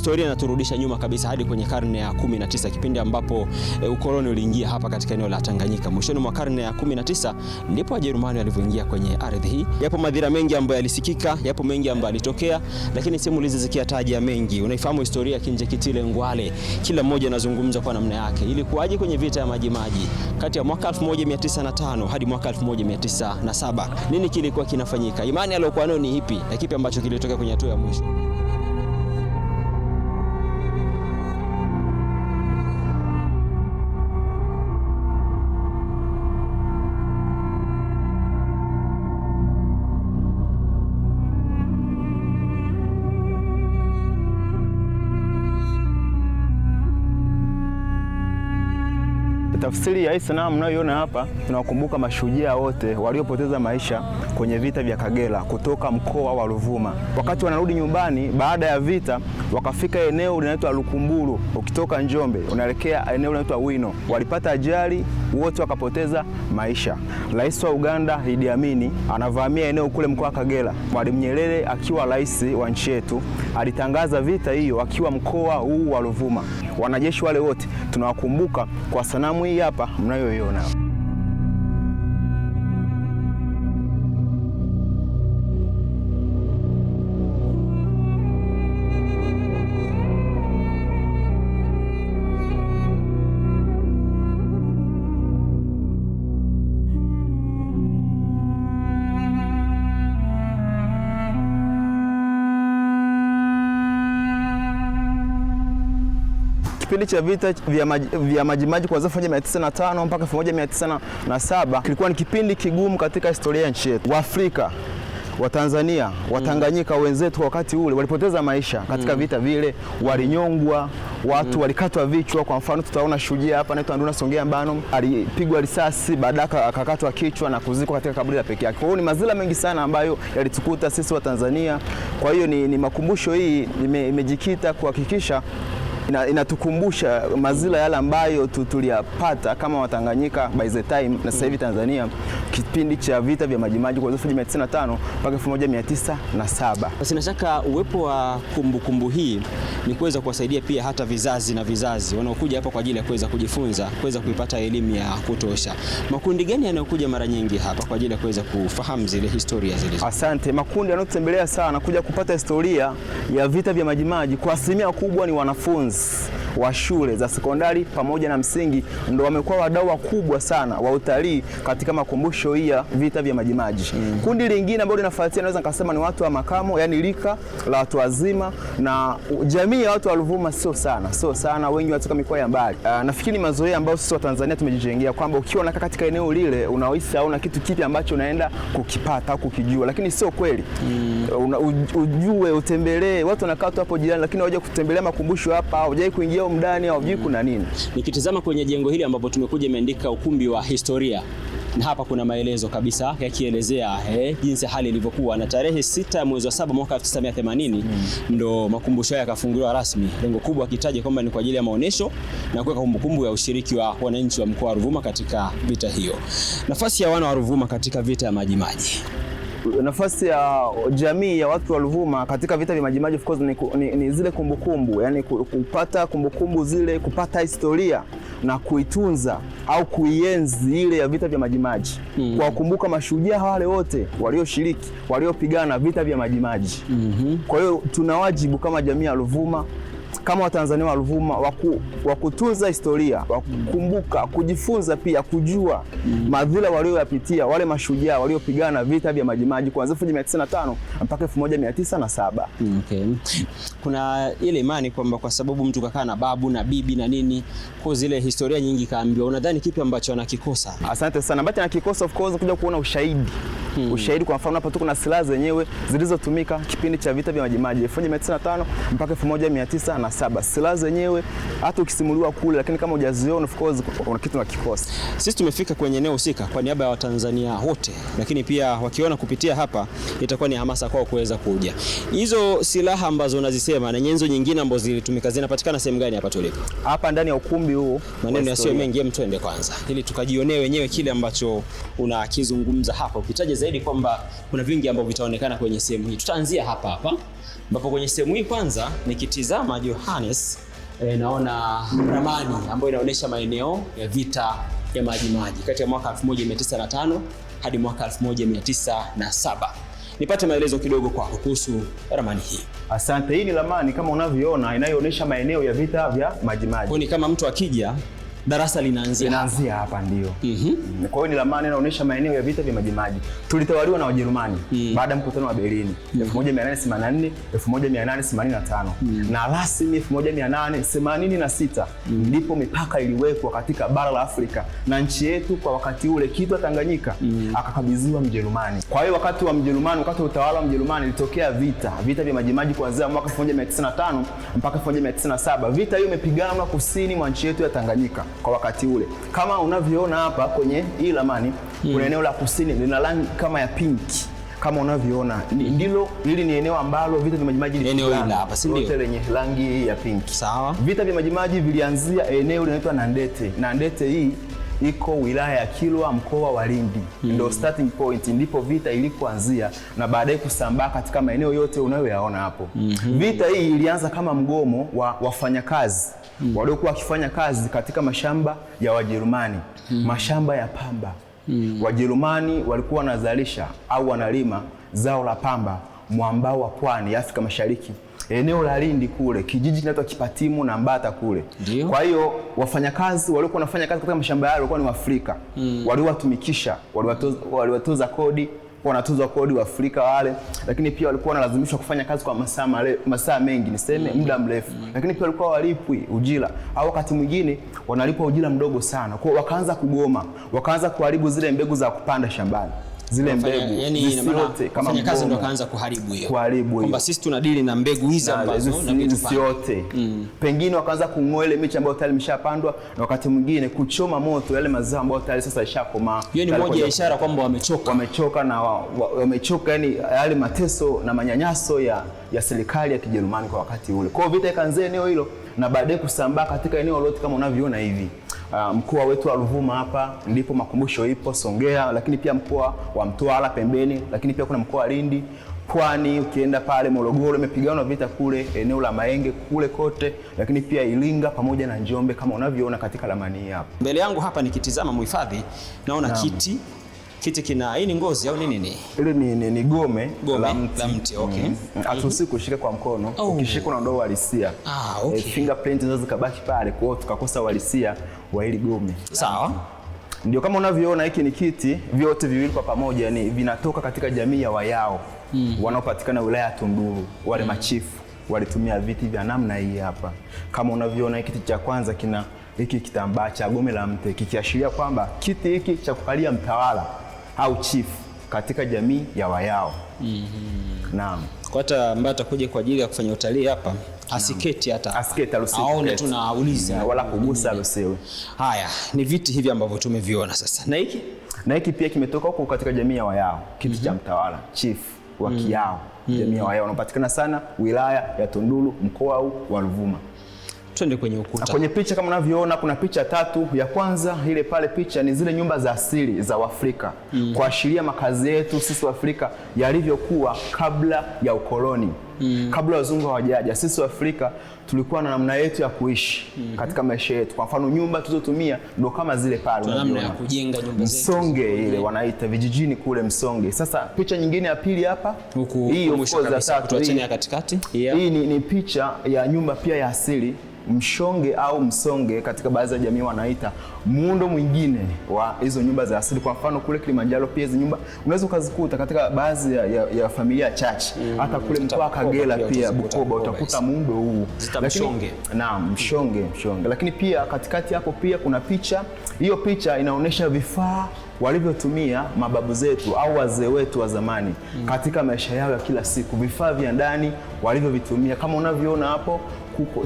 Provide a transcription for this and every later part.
Historia inaturudisha nyuma kabisa hadi kwenye karne ya 19, kipindi ambapo ukoloni uliingia hapa katika eneo la Tanganyika. Mwishoni mwa karne ya 19 ndipo Wajerumani walivyoingia kwenye ardhi hii. Yapo madhira mengi ambayo yalisikika, yapo mengi ambayo yalitokea, lakini simulizi zikiataja mengi. Unaifahamu historia ya Kinjekitile Ngwale, kila mmoja anazungumza kwa namna yake. Ilikuwaje kwenye vita ya Majimaji kati ya mwaka 1905 hadi mwaka 1907? Nini kilikuwa kinafanyika? Imani aliyokuwa nayo ni ipi na kipi ambacho kilitokea kwenye hatua ya mwisho? Tafsiri ya hii sanamu mnayoiona hapa, tunawakumbuka mashujaa wote waliopoteza maisha kwenye vita vya Kagera kutoka mkoa wa Ruvuma. Wakati wanarudi nyumbani baada ya vita, wakafika eneo linaloitwa Lukumburu. Ukitoka Njombe unaelekea eneo linaloitwa Wino, walipata ajali, wote wakapoteza maisha. Rais wa Uganda Idi Amin anavamia eneo kule mkoa wa Kagera. Mwalimu Nyerere akiwa rais wa nchi yetu alitangaza vita hiyo akiwa mkoa huu wa Ruvuma. Wanajeshi wale wote tunawakumbuka kwa sanamu hii hapa mnayoiona. Kipindi cha vita vya Majimaji kuanzia 1905 mpaka 1907 kilikuwa ni kipindi kigumu katika historia ya nchi yetu. Waafrika, Watanzania, Watanganyika wenzetu wakati ule walipoteza maisha katika vita vile, walinyongwa, watu walikatwa vichwa. Kwa mfano tutaona shujaa hapa anaitwa Nduna Songea Mbano, alipigwa risasi baadaye akakatwa kichwa na kuzikwa katika kaburi la pekee yake. Kwa hiyo ni mazila mengi sana ambayo yalitukuta sisi wa Tanzania. Kwa hiyo ni makumbusho hii imejikita kuhakikisha inatukumbusha mazila yale ambayo tuliyapata kama Watanganyika by the time na sasa hivi Tanzania, kipindi cha vita vya Majimaji kuanzia 1905 mpaka 1907. Basi na shaka uwepo wa kumbukumbu hii ni kuweza kuwasaidia pia hata vizazi na vizazi wanaokuja hapa kwa ajili ya kuweza kujifunza, kuweza kuipata elimu ya kutosha. Makundi gani yanayokuja mara nyingi hapa kwa ajili ya kuweza kufahamu zile historia zile? Asante. Makundi yanayotembelea sana kuja kupata historia ya vita vya Majimaji kwa asilimia kubwa ni wanafunzi wa shule za sekondari pamoja na msingi, ndio wamekuwa wadau wakubwa sana wa utalii katika makumbusho hii ya vita vya Majimaji. Kundi lingine ambalo linafuatia naweza nikasema ni watu wa makamo, yani lika la watu wazima, na jamii ya watu wa Ruvuma sio sana, wengi watoka mikoa ya mbali. Nafikiri mazoea ambayo sisi wa Tanzania tumejijengea kwamba ukiwa unakaa katika eneo lile unahisi hauna kitu kipi ambacho unaenda kukipata au kukijua, lakini sio kweli. Ujue, utembelee, watu wanakaa tu hapo jirani, lakini waje kutembelea makumbusho hapa, hawajai kuingia ndani au hujui kuna nini. Nikitazama kwenye jengo hili ambapo tumekuja imeandika ukumbi wa historia, na hapa kuna maelezo kabisa yakielezea jinsi hali ilivyokuwa, na tarehe 6 mwezi wa 7 mwaka 1980 ndo makumbusho haya yakafunguliwa rasmi. Lengo kubwa akitaja kwamba ni kwa ajili ya maonesho na kuweka kumbukumbu ya ushiriki wa wananchi wa mkoa wa Ruvuma katika vita hiyo. Nafasi ya wana wa Ruvuma katika vita ya Majimaji. Nafasi ya jamii ya watu wa Ruvuma katika vita vya Majimaji of course ni zile kumbukumbu, yani kupata kumbukumbu zile, kupata historia na kuitunza au kuienzi ile ya vita vya Majimaji. Kwa kukumbuka mashujaa wale wote walioshiriki, waliopigana vita vya Majimaji. Kwa hiyo tuna wajibu kama jamii ya Ruvuma, kama Watanzania wa Ruvuma wa kutunza historia, wa kukumbuka, kujifunza pia kujua madhila walioyapitia wale mashujaa waliopigana vita vya Majimaji kuanzia 1905 mpaka 1907. Okay. Kuna ile imani kwamba kwa sababu mtu kakaa na babu na bibi na nini, kwa zile historia nyingi kaambiwa, unadhani kipi ambacho anakikosa? Asante sana. Ambacho anakikosa of course kuja kuona ushahidi. Ushahidi, kwa mfano hapa tu kuna silaha zenyewe zilizotumika kipindi cha vita vya Majimaji 1905 mpaka 1907. Silaha zenyewe hata ukisimuliwa kule, lakini kama hujaziona of course una kitu unakikosa. Sisi tumefika kwenye eneo husika kwa niaba ya Watanzania wote, lakini pia wakiona kupitia hapa itakuwa ni hamasa kwao kuweza kuja. Hizo silaha ambazo unazisema na nyenzo nyingine ambazo zilitumika zinapatikana sehemu gani hapa tulipo? Hapa ndani ya ukumbi huu. Maneno yasiyo mengi, twende kwanza ili tukajionee wenyewe kile ambacho unakizungumza hapa. Ukitaja zaidi kwamba kuna vingi ambavyo vitaonekana kwenye sehemu hii. Tutaanzia hapa ambapo kwenye sehemu hii kwanza nikitizama Johannes, naona ramani ambayo inaonyesha maeneo ya vita ya Majimaji kati ya mwaka 1905 hadi mwaka 1907. Nipate maelezo kidogo kwako kuhusu ramani hii. Asante. Hii ni ramani kama unavyoona inayoonyesha maeneo ya vita vya Majimaji. Kwa ni kama mtu akija darasa linaanzia hapa ndio. Kwa hiyo ni ramani inaonyesha maeneo ya vita vya Majimaji. Tulitawaliwa na Wajerumani baada ya mkutano wa Berlin 1884 1885 na rasmi 1886 ndipo mipaka iliwekwa katika bara la Afrika na nchi yetu kwa wakati ule kitwa Tanganyika akakabidhiwa Mjerumani. Kwa hiyo wakati wa Mjerumani, wakati wa utawala wa Mjerumani ilitokea vita vya Majimaji kuanzia mwaka 1905 mpaka 1907. Vita hiyo imepigana kusini mwa nchi yetu ya Tanganyika kwa wakati ule. Kama unavyoona hapa kwenye hii ramani, kuna eneo la kusini lina rangi kama ya pinki. Kama unavyoona hili ni eneo ambalo vita vya Majimaji vilipigana hapa, si ndio? Lenye rangi ya pinki. Sawa. Vita vya Majimaji vilianzia eneo linaloitwa Nandete. Nandete hii iko wilaya ya Kilwa, mkoa wa Lindi. Ndio starting point, ndipo vita ilipoanzia na baadaye kusambaa katika maeneo yote unayoyaona hapo. Vita hii ilianza kama mgomo wa wafanyakazi waliokuwa wakifanya kazi katika mashamba ya Wajerumani, mashamba ya pamba. Wajerumani walikuwa wanazalisha au wanalima zao la pamba mwambao wa pwani ya Afrika Mashariki, eneo la Lindi kule, kijiji kinaitwa Kipatimu na Mbata kule. Kwa hiyo wafanyakazi waliokuwa wanafanya kazi katika mashamba yao walikuwa ni Waafrika. Waliwatumikisha, waliwatoza kodi, wanatozwa kodi wa Afrika wale, lakini pia walikuwa wanalazimishwa kufanya kazi kwa masaa mengi, niseme muda mrefu. Lakini pia walikuwa walipwi ujira au wakati mwingine wanalipwa ujira mdogo sana. Kwa hiyo wakaanza kugoma, wakaanza kuharibu zile mbegu za kupanda shambani. Zile mbegu yote kama kazi ndio kaanza kuharibu hiyo. Kwamba sisi tunadili na mbegu hizi ambazo na vitu yote. Pengine wakaanza kung'oa ile miche ambayo tayari imeshapandwa na wakati mwingine kuchoma moto yale mazao ambayo tayari sasa yashakomaa. Hiyo ni moja ya ishara kwamba wamechoka na wamechoka, yani yale mateso na manyanyaso ya serikali ya Kijerumani kwa wakati ule. Kwa hiyo vita ikaanzia eneo hilo na baadaye kusambaa katika eneo lote kama unavyoona hivi. Mkoa wetu wa Ruvuma hapa ndipo makumbusho ipo, Songea, lakini pia mkoa wa Mtwara pembeni, lakini pia kuna mkoa wa Lindi, Pwani, ukienda pale Morogoro imepigana vita kule, eneo la Maenge kule kote, lakini pia Iringa pamoja na Njombe kama unavyoona katika ramani hii hapa. Mbele yangu hapa nikitizama mhifadhi naona kiti kina hii ni ngozi au nini? Ile ni gome la mti. Okay. Hatusi kushika kwa mkono. Ukishika unaondoa uhalisia. Okay. Fingerprint zinaweza kabaki pale, kwa hiyo tukakosa uhalisia wa ile gome. Sawa. Ndio kama unavyoona hiki ni kiti, vyote viwili kwa pamoja ni vinatoka katika jamii ya Wayao wanaopatikana wilaya ya Tunduru. Wale machifu walitumia viti vya namna hii hapa. Kama unavyoona kiti cha kwanza kina hiki kitambaa cha gome la mti, kikiashiria kwamba kiti hiki cha kukalia mtawala au chief katika jamii ya Wayao. Naam. Kwa hata ambaye atakuja kwa ajili ya kufanya utalii hapa asiketi aruhusiwe. Aone tunauliza wala kugusa aruhusiwe. Haya, ni viti hivi ambavyo tumeviona sasa. Na hiki pia kimetoka huko katika jamii ya Wayao, kiti cha mtawala, chief wa Kiao. Jamii ya Wayao wanapatikana sana wilaya ya Tunduru, mkoa wa Ruvuma. Twende kwenye ukuta. Kwenye picha kama unavyoona kuna picha tatu. Ya kwanza ile pale picha ni zile nyumba za asili za Waafrika, kuashiria makazi yetu sisi Waafrika yalivyokuwa kabla ya ukoloni. Kabla wazungu hawajaja, sisi Waafrika tulikuwa na namna yetu ya kuishi katika maisha yetu. Kwa mfano nyumba tulizotumia ndio kama zile pale, namna ya kujenga nyumba zetu. Msonge ile wanaita vijijini kule Msonge. Sasa picha nyingine ya pili hapa, hii mwisho kabisa tuachane ya katikati. Hii ni picha ya nyumba pia ya asili Mshonge au Msonge, katika baadhi ya jamii wanaita muundo mwingine wa hizo nyumba za asili. Kwa mfano kule Kilimanjaro pia hizo nyumba unaweza ukazikuta katika baadhi ya familia chache. Hata kule mkoa wa Kagera pia Bukoba utakuta muundo huu. Mshonge. Naam, Mshonge. Lakini pia katikati hapo pia kuna picha. Hiyo picha inaonyesha vifaa walivyotumia mababu zetu au wazee wetu wa zamani katika maisha yao ya kila siku, vifaa vya ndani walivyovitumia. Kama unavyoona hapo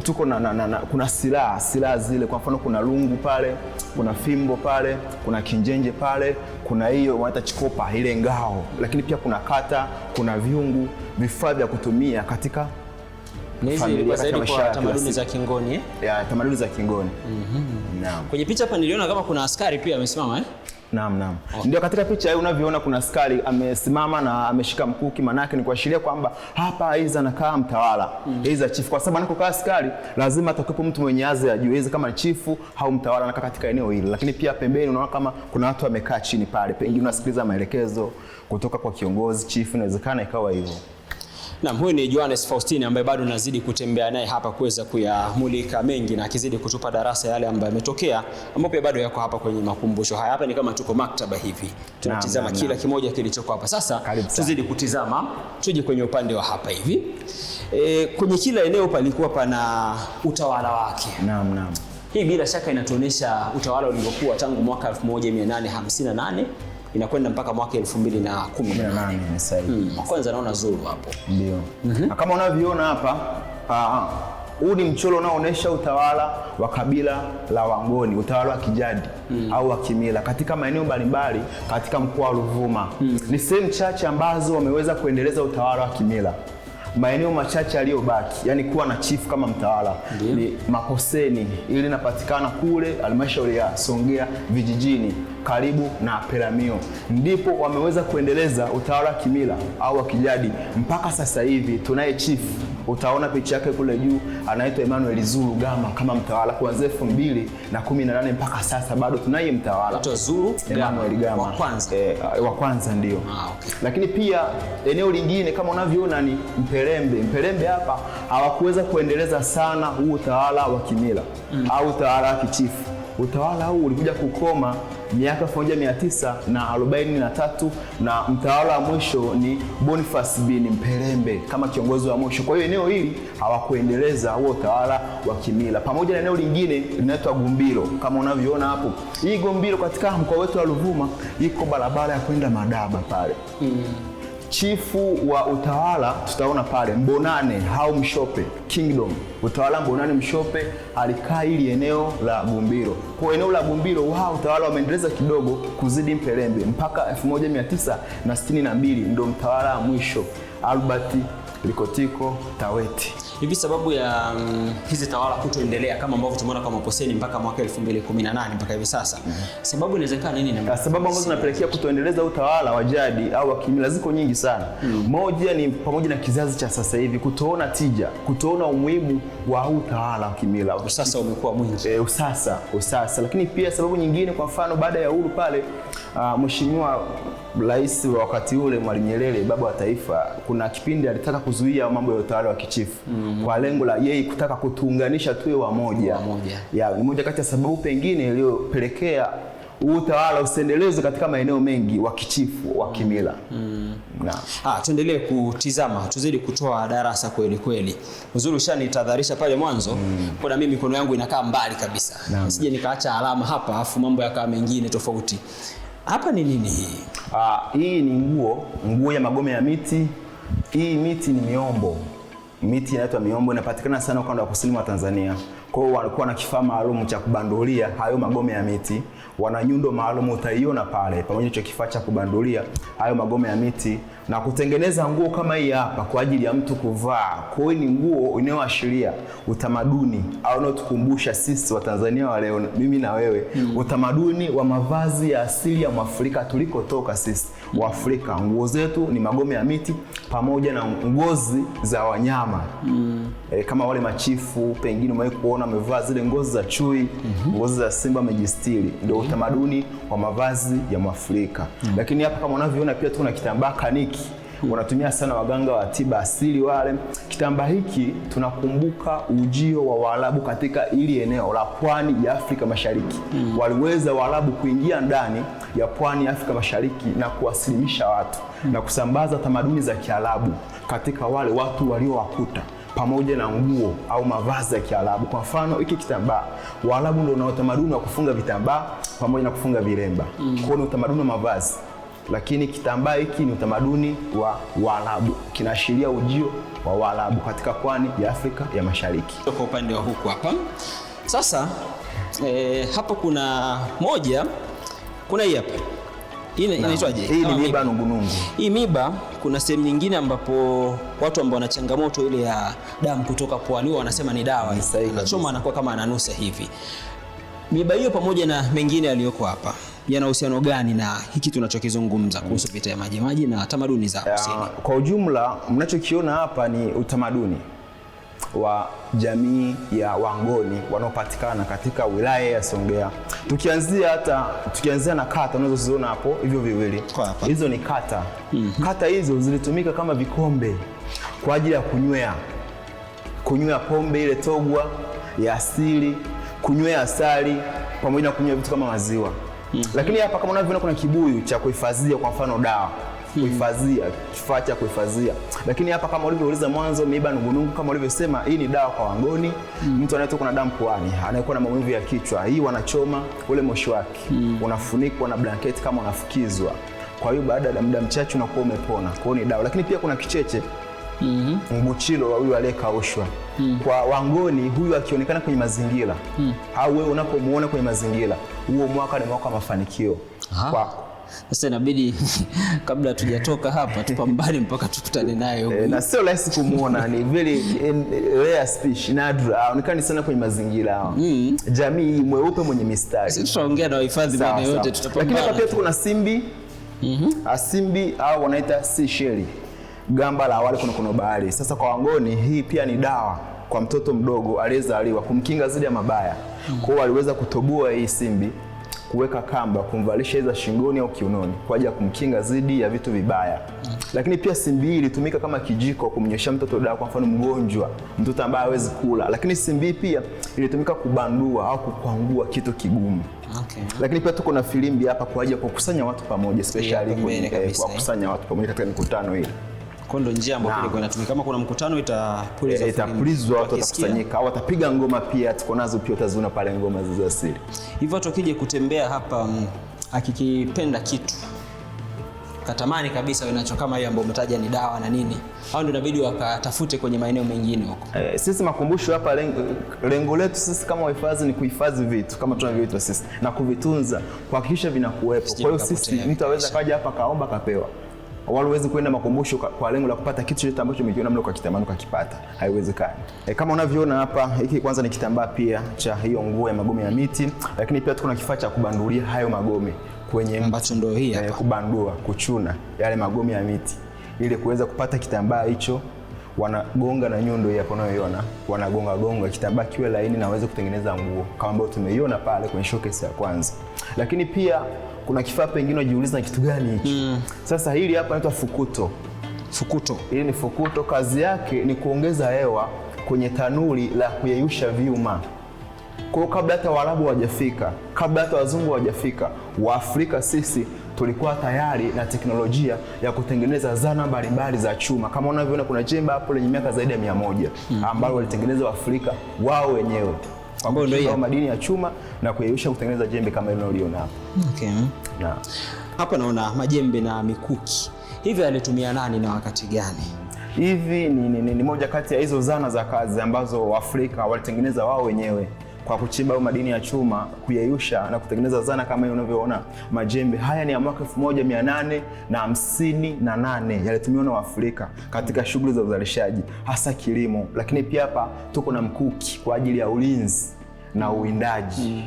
tuko kuna silaha zile. Kwa mfano kuna lungu pale, kuna fimbo pale, kuna kinjenje pale, kuna hiyo wanaita chikopa ile ngao, lakini pia kuna kata, kuna viungu, vifaa vya kutumia katika familia, katika tamaduni za Kingoni. Tamaduni za Kingoni. Naam. Kwenye picha hapa niliona kama kuna askari pia amesimama Naam. Ndio katika picha hii unavyoona kuna askari amesimama na ameshika mkuki, manake ni kuashiria kwamba hapa aidha anakaa mtawala, aidha chifu, kwa sababu anakokaa askari lazima atakuwepo mtu mwenye hadhi ya juu, aidha kama chifu au mtawala anakaa katika eneo hili. Lakini pia pembeni unaona kama kuna watu wamekaa chini pale, pengine unasikiliza maelekezo kutoka kwa kiongozi chifu, inawezekana ikawa hivyo. Naam, huyu ni Johannes Faustini ambaye bado nazidi kutembea naye hapa kuweza kuyamulika mengi na akizidi kutupa darasa yale ambayo yametokea, ambapo pia bado yako hapa kwenye makumbusho haya. Hapa ni kama tuko maktaba hivi, tunatizama kila kimoja kilichoko hapa. Sasa tuzidi kutizama, tuje kwenye upande wa hapa hivi. Kwenye kila eneo palikuwa pana utawala wake. Naam. Hii bila shaka inatuonyesha utawala ulivyokuwa tangu mwaka 1858 inakwenda mpaka mwaka 2018. Ni sahihi. Kwanza naona Zulu hapo. Ndio. Kama unavyoona hapa, huu ni mchoro unaoonyesha utawala wa kabila la Wangoni, utawala wa kijadi au wa kimila katika maeneo mbalimbali katika mkoa wa Ruvuma. Ni sehemu chache ambazo wameweza kuendeleza utawala wa kimila. Maeneo machache yaliyobaki, yani kuwa na chifu kama mtawala, ni Makoseni, ili linapatikana kule halmashauri ya Songea vijijini karibu na Peramiho. Ndipo wameweza kuendeleza utawala wa kimila au wa kijadi mpaka sasa hivi. Tunaye chifu, utaona picha yake kule juu, anaitwa Emmanuel Zulu Gama kama mtawala kuanzia 2018 mpaka sasa bado tunaye mtawala Zulu Emmanuel Gama wa kwanza ndio. Okay. Lakini pia eneo lingine kama unavyoona ni Mpelembe hapa hawakuweza kuendeleza sana huu utawala wa kimila au utawala wa kichifu. Utawala huu ulikuja kukoma miaka 1943 na mtawala wa mwisho ni Boniface bin Mpelembe kama kiongozi wa mwisho. Kwa hiyo eneo hili hawakuendeleza huo utawala wa kimila. Pamoja na eneo lingine linaitwa Gumbiro kama unavyoona hapo. Hii Gumbiro katika mkoa wetu wa Ruvuma iko barabara ya kwenda Madaba pale. Chifu wa utawala tutaona pale Mbonane au Mshope Kingdom. Utawala Mbonane Mshope alikaa hili eneo la Gumbiro. Kwa eneo la Gumbiro wao utawala wameendeleza kidogo kuzidi Mpelembe mpaka 1962 ndio mtawala wa mwisho Albert Likotiko Taweti. Hivi sababu ya hizi tawala kutoendelea kama ambavyo tumeona kwa Makoseni mpaka mwaka 2018 mpaka hivi sasa. Sababu inawezekana nini? Sababu ambazo zinapelekea kutoendeleza utawala wa jadi au wa kimila ziko nyingi sana. Moja ni pamoja na kizazi cha sasa hivi kutoona tija, kutoona umuhimu wa utawala wa kimila. Usasa umekuwa mwingi. Usasa. Lakini pia sababu nyingine, kwa mfano baada ya uhuru pale, Mheshimiwa Rais wa wakati ule Mwalimu Nyerere, baba wa taifa, kuna kipindi alitaka kuzuia mambo ya utawala wa kichifu kwa lengo la yeye kutaka kutuunganisha tuwe wamoja. Ni moja kati ya sababu pengine iliyopelekea utawala usiendelezwe katika maeneo mengi wa kichifu wa kimila. Tuendelee kutizama, tuzidi kutoa darasa kweli kweli. Uzuri ushanitadharisha pale mwanzo, kwa mimi mikono yangu inakaa mbali kabisa. Sije nikaacha alama hapa afu mambo yakawa mengine tofauti. Hapa ni nini hii? Hii ni nguo ya magome ya miti. Hii miti ni miombo. Miti inaitwa miombo, inapatikana sana ukanda wa kusini wa Tanzania. Kwa hiyo walikuwa na kifaa maalum cha kubandulia hayo magome ya miti. Wana nyundo maalum utaiona pale pamoja na kifaa cha kubandulia hayo magome ya miti na kutengeneza nguo kama hii hapa kwa ajili ya mtu kuvaa. Kwa hiyo ni nguo inayoashiria utamaduni au unaotukumbusha sisi wa Tanzania wa leo, mimi na wewe, utamaduni wa mavazi ya asili ya Mwafrika tulikotoka sisi wa Afrika. Nguo zetu ni magome ya miti pamoja na ngozi za wanyama. Kama wale machifu pengine umewahi kuona wamevaa zile ngozi za chui, ngozi za simba wamejistiri. Ndio utamaduni wa mavazi ya Mwafrika. Lakini hapa kama unavyoona pia tuna kitambaa kaniki. Wanatumia sana waganga wa tiba asili wale. Kitambaa hiki tunakumbuka ujio wa Waarabu katika ili eneo la pwani ya Afrika Mashariki. Waliweza Waarabu kuingia ndani ya pwani ya Afrika Mashariki na kuwasilimisha watu na kusambaza tamaduni za Kiarabu katika wale watu waliowakuta pamoja na nguo au mavazi ya Kiarabu. Kwa mfano hiki kitambaa, Waarabu ndio wana utamaduni wa kufunga vitambaa pamoja na kufunga vilemba. Kwa ni utamaduni wa mavazi. Lakini kitambaa hiki ni utamaduni wa Waarabu. Kinaashiria ujio wa Waarabu katika pwani ya Afrika ya Mashariki. Kwa upande wa huku hapa. Sasa hapa kuna moja, kuna hii hapa. Inaitwaje? Hii ni miba nungunungu. Hii miba kuna sehemu nyingine ambapo watu ambao wana changamoto ile ya damu kutoka puani wanasema ni dawa. Anachoma anakuwa kama ananusa hivi. Miba hiyo pamoja na mengine yaliyoko hapa yana uhusiano gani na hiki tunachokizungumza kuhusu vita ya Majimaji na tamaduni za kusini? Kwa ujumla mnachokiona hapa ni utamaduni wa jamii ya Wangoni wanaopatikana katika wilaya ya Songea. Tukianzia na kata unazoziona hapo hivyo viwili. Hizo ni kata. Kata hizo zilitumika kama vikombe kwa ajili ya kunywea pombe ile togwa ya asili, kunywea asali pamoja na kunywea vitu kama maziwa. Lakini hapa kama unavyoona kuna kibuyu cha kuhifadhia, kwa mfano dawa, kuhifadhia, kifaa cha kuhifadhia. Lakini hapa kama ulivyouliza mwanzo, miiba nungunungu, kama ulivyosema, hii ni dawa kwa Wangoni. Mtu anayetoka na damu puani, anayekuwa na maumivu ya kichwa, hii wanachoma ule moshi wake, unafunikwa na blanketi kama unafukizwa. Kwa hiyo baada ya muda mchache unakuwa umepona. Kwa hiyo ni dawa. Lakini pia kuna kicheche, mbuchilo wa huyu aliyekaushwa. Kwa Wangoni huyu akionekana kwenye mazingira au wewe unapomuona kwenye mazingira, huo mwaka ni mwaka wa mafanikio kwako. Sasa inabidi kabla tujatoka hapa tupambane mpaka tukutane naye huko. Na sio rahisi kumuona, ni very rare species, nadra. Haonekani sana kwenye mazingira. Jamii mweupe mwenye mistari. Sisi tutaongea na wahifadhi maeneo yote, tutapambana. Lakini hapa pia tuko na simbi. Simbi au wanaita seashell. Gamba la awali kuna bahari. Sasa kwa Wangoni hii pia ni dawa kwa mtoto mdogo aliyezaliwa kumkinga dhidi ya mabaya. Kwa hiyo waliweza kutoboa hii simbi, kuweka kamba, kumvalisha hizo shingoni au kiunoni kwa ajili ya kumkinga dhidi ya vitu vibaya. Lakini pia simbi hii ilitumika kama kijiko kumnyoshia mtoto dawa, kwa mfano mgonjwa, mtoto ambaye hawezi kula. Lakini simbi pia ilitumika kubandua au kukwangua kitu kigumu. Lakini pia tuko na filimbi hapa kwa ajili ya kukusanya watu pamoja, especially kwa kukusanya watu pamoja katika mikutano hii. Kwa ndo njia ambayo ilikuwa inatumika kama kuna mkutano itapulizwa, watu watakusanyika au watapiga ngoma pia. Tuko nazo pia, utaziona pale ngoma za asili. Hivyo tukije kutembea hapa, akikipenda kitu katamani kabisa wanacho kama hiyo ambayo umetaja ni dawa na nini, au ndio inabidi wakatafute kwenye maeneo mengine huko? Sisi makumbusho hapa, lengo letu sisi kama wahifadhi ni kuhifadhi vitu kama tunavyoitwa sisi na kuvitunza, kuhakikisha vinakuwepo. Kwa hiyo sisi mtu aweza kaja hapa kaomba kapewa. Hawezi kwenda makumbusho kwa lengo la kupata kitu chochote ambacho umekiona mle kwa kitamani ukakipata. Haiwezekani. Kama unavyoona hapa, hiki kwanza ni kitambaa pia cha hiyo nguo ya magome ya miti, lakini pia tuko na kifaa cha kubandulia hayo magome kwenye ambacho ndio hii hapa. Kubandua, kuchuna yale magome ya miti ili kuweza kupata kitambaa hicho. Wanagonga na nyundo hii hapo unayoiona, wanagonga kitambaa kiwe laini na waweze kutengeneza nguo kama ambayo tumeiona pale kwenye showcase ya kwanza. Lakini pia kuna kifaa pengine unajiuliza kitu gani hiki? Sasa hili hapa inaitwa fukuto. Hili ni fukuto, kazi yake ni kuongeza hewa kwenye tanuri la kuyeyusha vyuma. Kwa hiyo kabla hata Waarabu hawajafika, kabla hata wazungu hawajafika, Waafrika sisi tulikuwa tayari na teknolojia ya kutengeneza zana mbalimbali za chuma. Kama unavyoona kuna jembe hapo lenye miaka zaidi ya 100 ambalo walitengeneza Waafrika wao wenyewe. Ambao ndio madini ya chuma na kuyeyusha kutengeneza jembe kama hilo uliona hapo. Na hapa naona majembe na mikuki. Hivi alitumia nani na wakati gani? Hivi ni moja kati ya hizo zana za kazi ambazo Waafrika walitengeneza wao wenyewe kwa kuchimba madini ya chuma, kuyeyusha na kutengeneza zana kama hiyo unavyoona. Majembe haya ni ya mwaka 1858 yalitumiwa na Waafrika katika shughuli za uzalishaji, hasa kilimo. Lakini pia hapa tuko na mkuki kwa ajili ya ulinzi na uwindaji.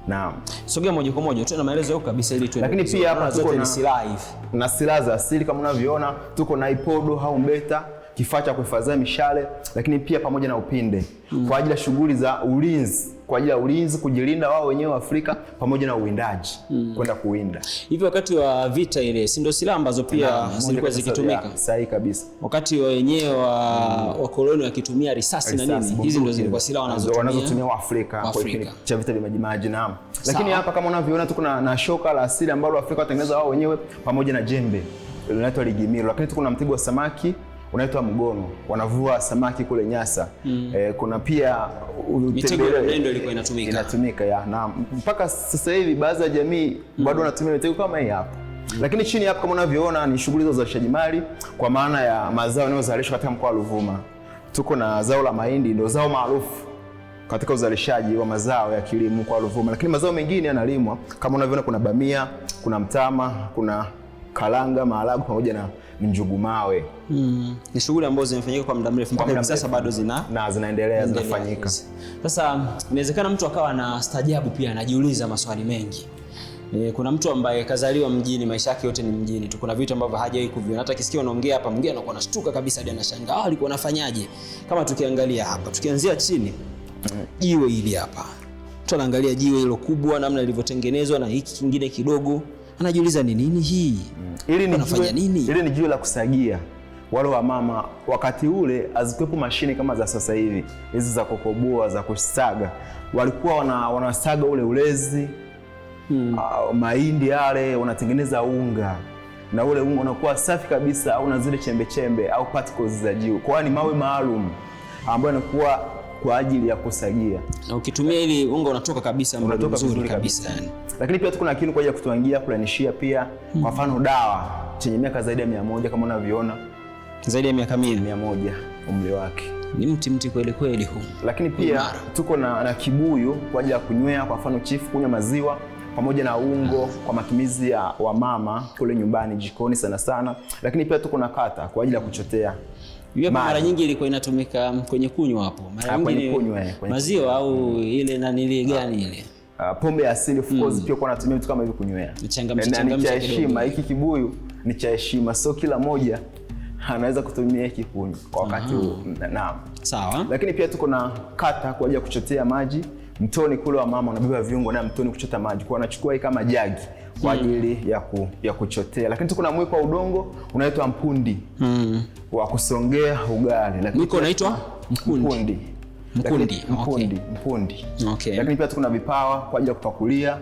Naam. Sogea moja kwa moja tuna maelezo yako kabisa ili tuende. Lakini pia hapa tuko na silaha hivi. Na silaha za asili kama unavyoona, tuko na ipodo au mbeta, kifaa cha kuhifadhia mishale, lakini pia pamoja na upinde kwa ajili ya shughuli za ulinzi, kwa ajili ya ulinzi, kujilinda wao wenyewe Afrika, pamoja na uwindaji, kwenda kuwinda. Hivi wakati wa vita ile, si ndio silaha ambazo pia zilikuwa zikitumika? Sahihi kabisa. Wakati wenyewe wa koloni wakitumia risasi na nini, hizi ndio zilikuwa silaha wanazotumia Waafrika kwa kipindi cha vita vya Majimaji. Naam. Lakini hapa kama unavyoona tuko na shoka la asili ambalo Afrika watengeneza wao wenyewe, pamoja na jembe linaloitwa ligimiro. Lakini tuko na mtego wa samaki unaitwa mgono, wanavua samaki kule Nyasa. Kuna pia mitego ya mlendo ilikuwa inatumika na mpaka sasa hivi baadhi ya jamii bado wanatumia mitego kama hii hapa. Lakini chini hapa kama unavyoona ni shughuli za uzalishaji mali, kwa maana ya mazao yanayozalishwa katika mkoa wa Ruvuma. Tuko na zao la mahindi, ndio zao maarufu katika uzalishaji wa mazao ya kilimo kwa Ruvuma. Lakini mazao mengine yanalimwa kama unavyoona, kuna bamia, kuna mtama, kuna kalanga, maharagwe pamoja na njugu mawe. Ni shughuli ambazo zinafanyika kwa muda mrefu mpaka hivi sasa bado zinaendelea zinafanyika. Sasa inawezekana mtu akawa na stajabu pia anajiuliza maswali mengi. Kuna mtu ambaye kazaliwa mjini, maisha yake yote ni mjini tu. Kuna vitu ambavyo hajawahi kuviona. Hata kisikia unaongea hapa, mwingine anakuwa anashtuka kabisa, hadi anashangaa alikuwa anafanyaje. Kama tukiangalia hapa, tukianzia chini, jiwe hili hapa. Mtu anaangalia jiwe hilo kubwa namna lilivyotengenezwa na hiki kingine kidogo, anajiuliza ni nini hii? Hili ni jiwe la kusagia. Wale wa mama wakati ule hazikuwepo mashine kama za sasa hivi, hizi za kokoboa za kusaga. Walikuwa wanasaga ule ulezi, mahindi yale, wanatengeneza unga, na ule unga unakuwa safi kabisa, au na zile chembe chembe au particles za jiwe. Kwa hiyo ni mawe maalum ambayo yanakuwa kwa ajili ya kusagia, na ukitumia ili unga unatoka kabisa mzuri kabisa. Lakini pia kuna kitu kwa ajili ya kutuangia, kulanishia pia. Kwa mfano dawa chenye miaka zaidi ya 100 kama unavyoona, zaidi ya miaka 100 umri wake. Ni mti kweli kweli huu. Lakini pia tuko na kibuyu kwa ajili ya kunywea, kwa mfano chifu kunywa maziwa pamoja na ungo kwa matumizi ya wamama kule nyumbani jikoni sana sana. Lakini pia tuko na kata kwa ajili ya kuchotea. Hiyo mara nyingi ilikuwa inatumika kwenye kunywa hapo. Mara nyingi maziwa au ile nani gani ile? Pombe ya asili of course pia kwa natumia vitu kama hivi kunywea. Ni cha heshima, hiki kibuyu ni cha heshima. So kila moja anaweza kutumia hiki kunywa kwa wakati huu. Naam. Sawa. Lakini pia tuko na kata kwa ajili ya kuchotea maji. Mtoni kule wa mama unabeba viungo na mtoni kuchota maji. Kwa anachukua hii kama jagi kwa ajili ya kuchotea. Lakini tuko na mwiko wa udongo unaitwa mpundi. Wa kusongea ugali. Mwiko unaitwa mpundi. Mpundi. Okay. Lakini pia tuko na vipawa kwa ajili ya kupakulia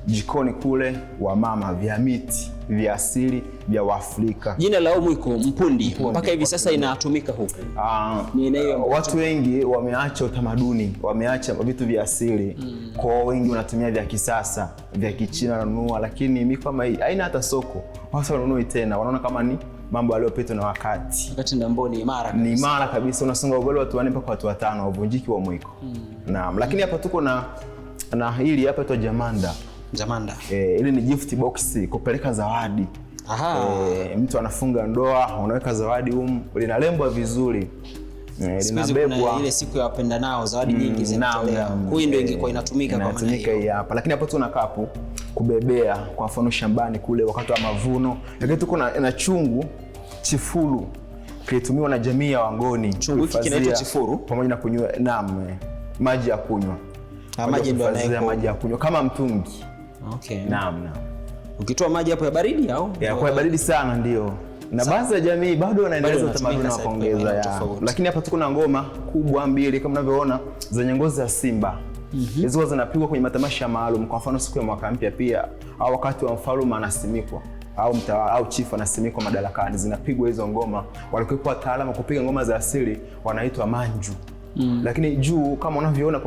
jikoni kule wa mama, vya miti vya asili vya Waafrika. Jina la mwiko mpundi mpaka hivi sasa inatumika huko. Watu wengi wameacha utamaduni, wameacha vitu vya asili. Kwa wengi wanatumia vya kisasa, vya Kichina wanunua, lakini mimi kama hii haina hata soko. Watu wanunui tena, wanaona kama ni mambo yaliyopita na wakati. Wakati ndambo ni imara kabisa. Ni imara kabisa, unasonga ugali watu 4 mpaka watu 5 wavunjiki wa mwiko. Naam, lakini hapa tuko na hili hapa tu jamanda. Ili ni gift box kupeleka zawadi. Mtu anafunga ndoa, unaweka zawadi linalembwa vizuri. Linabebwa ile siku ya wapenda nao, zawadi nyingi zinatolewa. Hii ndio ingekuwa inatumika kwa maana hiyo. Hapa. Lakini hapo tuna kapu kubebea kwa mfano shambani kule wakati wa mavuno. Lakini tuko na chungu chifuru kilitumiwa na jamii ya Wangoni. Chungu hiki kinaitwa chifuru pamoja na kunywa maji ya kunywa. Maji ndio maji ya kunywa kama mtungi. Okay. Naam. Ukitoa maji hapo ya baridi au? Kwa baridi sana ndio. Na baadhi ya jamii bado wanaendeleza utamaduni wa kuongeza Lakini hapa tuko na ngoma kubwa 2 kama unavyoona zenye ngozi za simba. Hizo zinapigwa kwenye matamasha maalum, kwa mfano siku ya mwaka mpya pia au wakati wa mfalme anasimikwa au mtawala au chifu anasimikwa madarakani, zinapigwa hizo ngoma. Walikuwa wataalamu kupiga ngoma za asili wanaitwa manju. Lakini juu kama unavyoona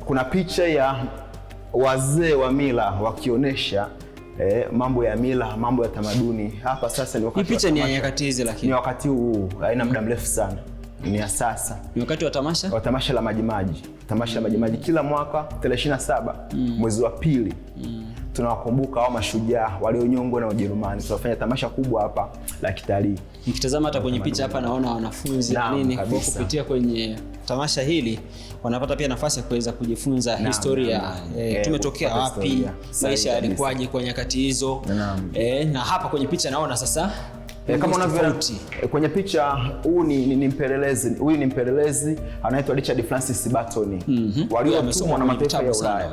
kuna picha ya wazee wa mila wakionyesha mambo ya mila, mambo ya tamaduni. Hapa sasa ni wakati. Hii picha ni ya nyakati hizi, lakini ni wakati huu, haina muda mrefu sana. Ni ya sasa. Ni wakati wa tamasha? Wa tamasha la Majimaji. Tamasha la Majimaji kila mwaka tarehe 27 mwezi wa pili. Tunawakumbuka hao mashujaa walionyongwa na Wajerumani. Tunafanya tamasha kubwa hapa la kitalii. Nikitazama hata kwenye picha hapa naona wanafunzi na nini kwa kupitia kwenye tamasha hili wanapata pia nafasi ya kuweza kujifunza historia. Tumetokea wapi, maisha yalikuwaje kwa nyakati hizo. Na hapa kwenye picha naona sasa kama unavyoona kwenye picha, huyu ni mpelelezi. Huyu ni mpelelezi anaitwa Richard Francis Burton. Waliotumwa na mataifa ya Ulaya.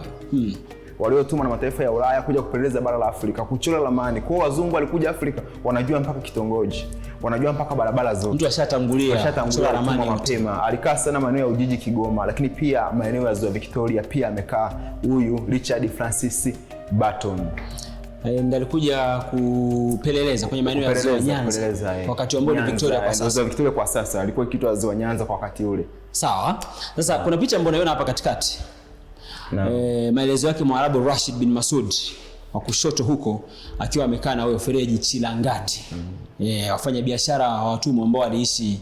Waliotumwa na mataifa ya Ulaya kuja kupeleleza bara la Afrika, kuchora ramani. Kwa wazungu walikuja Afrika, wanajua mpaka kitongoji, wanajua mpaka barabara zote. Mtu ashatangulia kuchora ramani mapema. Alikaa sana maeneo ya Ujiji, Kigoma, lakini pia maeneo ya Ziwa Victoria pia amekaa huyu Richard Francis Burton. Ndiye alikuja kupeleleza kwenye maeneo ya Ziwa Nyanza wakati ambao ni Victoria kwa sasa. Ziwa Victoria kwa sasa alikuwa kitu Ziwa Nyanza kwa wakati ule. Sawa. Sasa kuna picha ambayo unaiona hapa katikati. Maelezo yake Mwarabu Rashid bin Masud wa kushoto huko akiwa amekaa na wewe Fereji Chilangati. Wafanya biashara wa watumwa ambao waliishi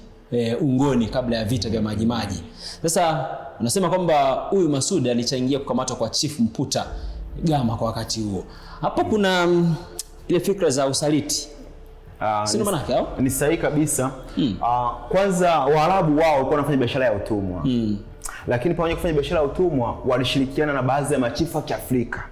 Ungoni kabla ya vita vya Majimaji. Sasa unasema kwamba huyu Masud alichangia kukamatwa kwa Chief Mputa Gama kwa wakati huo. Hapo kuna ile fikra za usaliti. Sio maana yake au? Ni sahihi kabisa. Kwanza Waarabu wao walikuwa wanafanya biashara ya utumwa. Lakini pamoja kufanya biashara ya utumwa walishirikiana na baadhi ya machifu wa Kiafrika.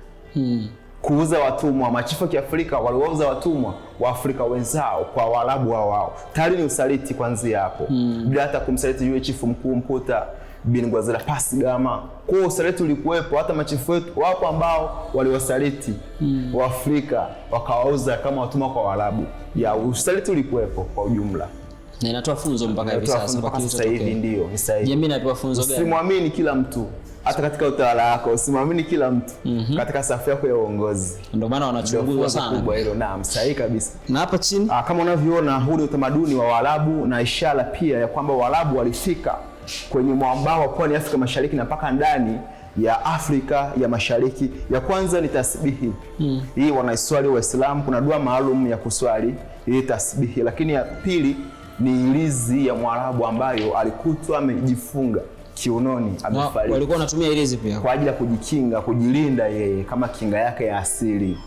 Kuuza watumwa. Machifu ya Kiafrika waliwauza watumwa wa Afrika wenzao kwa Waarabu wao. Tayari ni usaliti kuanzia hapo. Bila hata kumsaliti yule chifu mkuu Mputa bin Gwazela Pasigama. Kwa usaliti ulikuwepo, hata machifu wetu wapo ambao waliwasaliti wa Afrika wakawauza kama watumwa kwa Waarabu. Ya usaliti ulikuwepo kwa ujumla. Na inatoa funzo mpaka hivi sasa kwa sasa hivi ndio, ni sahihi. Jamii inatoa funzo gani? Usimwamini kila mtu. Hata katika utawala wako usimwamini kila mtu katika safu yako ya uongozi. Ndio maana wanachunguzwa sana. Kubwa hilo, naam, sahihi kabisa. Na hapa chini kama unavyoona, huu ni utamaduni wa Waarabu na ishara pia ya kwamba Waarabu walifika kwenye mwambao wa pwani Afrika Mashariki na mpaka ndani ya Afrika ya Mashariki. Ya kwanza ni tasbihi. Hii wanaiswali Waislamu, kuna dua maalum ya kuswali hii tasbihi. Lakini ya pili ni ilizi ya Mwarabu ambayo alikutwa amejifunga kiunoni, amefariki. Walikuwa wanatumia ilizi pia kwa ajili ya kujikinga, kujilinda yeye kama kinga yake ya asili.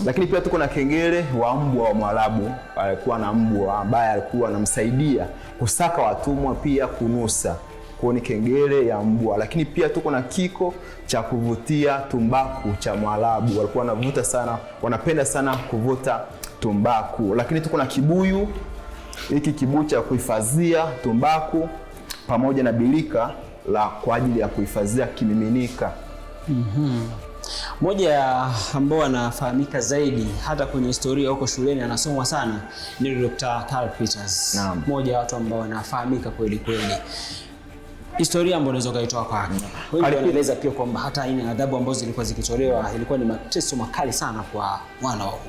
Lakini pia tuko na kengele wa mbwa wa Mwarabu. Alikuwa na mbwa ambaye alikuwa anamsaidia kusaka watumwa, pia kunusa. Kwa ni kengele ya mbwa. Lakini pia tuko na kiko cha kuvutia tumbaku cha Mwarabu. Walikuwa wanavuta sana, wanapenda sana kuvuta tumbaku. Lakini tuko na kibuyu, hiki kibuyu cha kuhifadhia tumbaku pamoja na bilika la kwa ajili ya kuhifadhia kimiminika. Moja ya ambao wanafahamika zaidi hata kwenye historia huko shuleni anasomwa sana ni Dr. Karl Peters. Moja ya watu ambao wanafahamika kweli kweli. Historia ambayo unaweza kaitoa kwake. Wengi wanaeleza pia kwamba hata aina adhabu ambazo zilikuwa zikitolewa ilikuwa ni mateso makali sana kwa wana wa huku.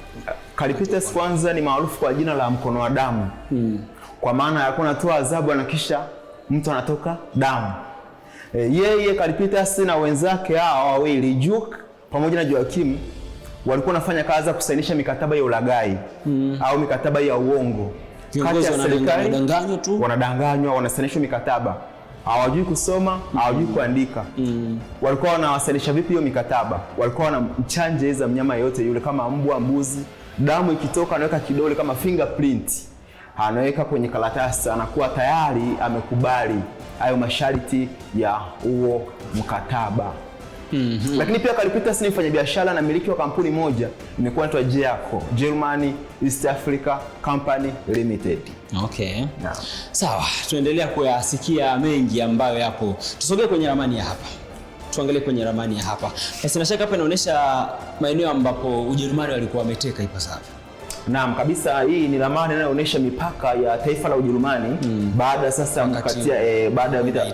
Karl Peters kwanza ni maarufu kwa jina la mkono wa damu. Kwa maana alikuwa anatoa adhabu na kisha mtu anatoka damu. Yeye Karl Peters na wenzake hao wawili Juk pamoja na Joachim walikuwa wanafanya kazi ya kusainisha mikataba ya ulaghai au mikataba ya uongo. Kati ya serikali wanadanganywa, wanasainishwa mikataba. Hawajui kusoma, hawajui kuandika. Walikuwa wanawasainisha vipi hiyo mikataba? Walikuwa wanamchanja za mnyama yote yule kama mbwa, mbuzi. Damu ikitoka anaweka kidole kama fingerprint. Anaweka kwenye karatasi, anakuwa tayari amekubali hayo masharti ya huo mkataba. Lakini pia Karl Peters ni mfanyabiashara na miliki wa kampuni moja imekuwa inaitwa GEACO, Germany East Africa Company Limited. Okay. Sawa, tuendelea kuyasikia mengi ambayo yapo. Tusogee kwenye ramani ya hapa. Tuangalie kwenye ramani ya hapa. Basi na shaka hapa inaonyesha maeneo ambapo Ujerumani walikuwa wameteka ipasavyo. Naam kabisa, hii ni ramani inayoonyesha mipaka ya taifa la Ujerumani baada sasa mkatia baada ya vita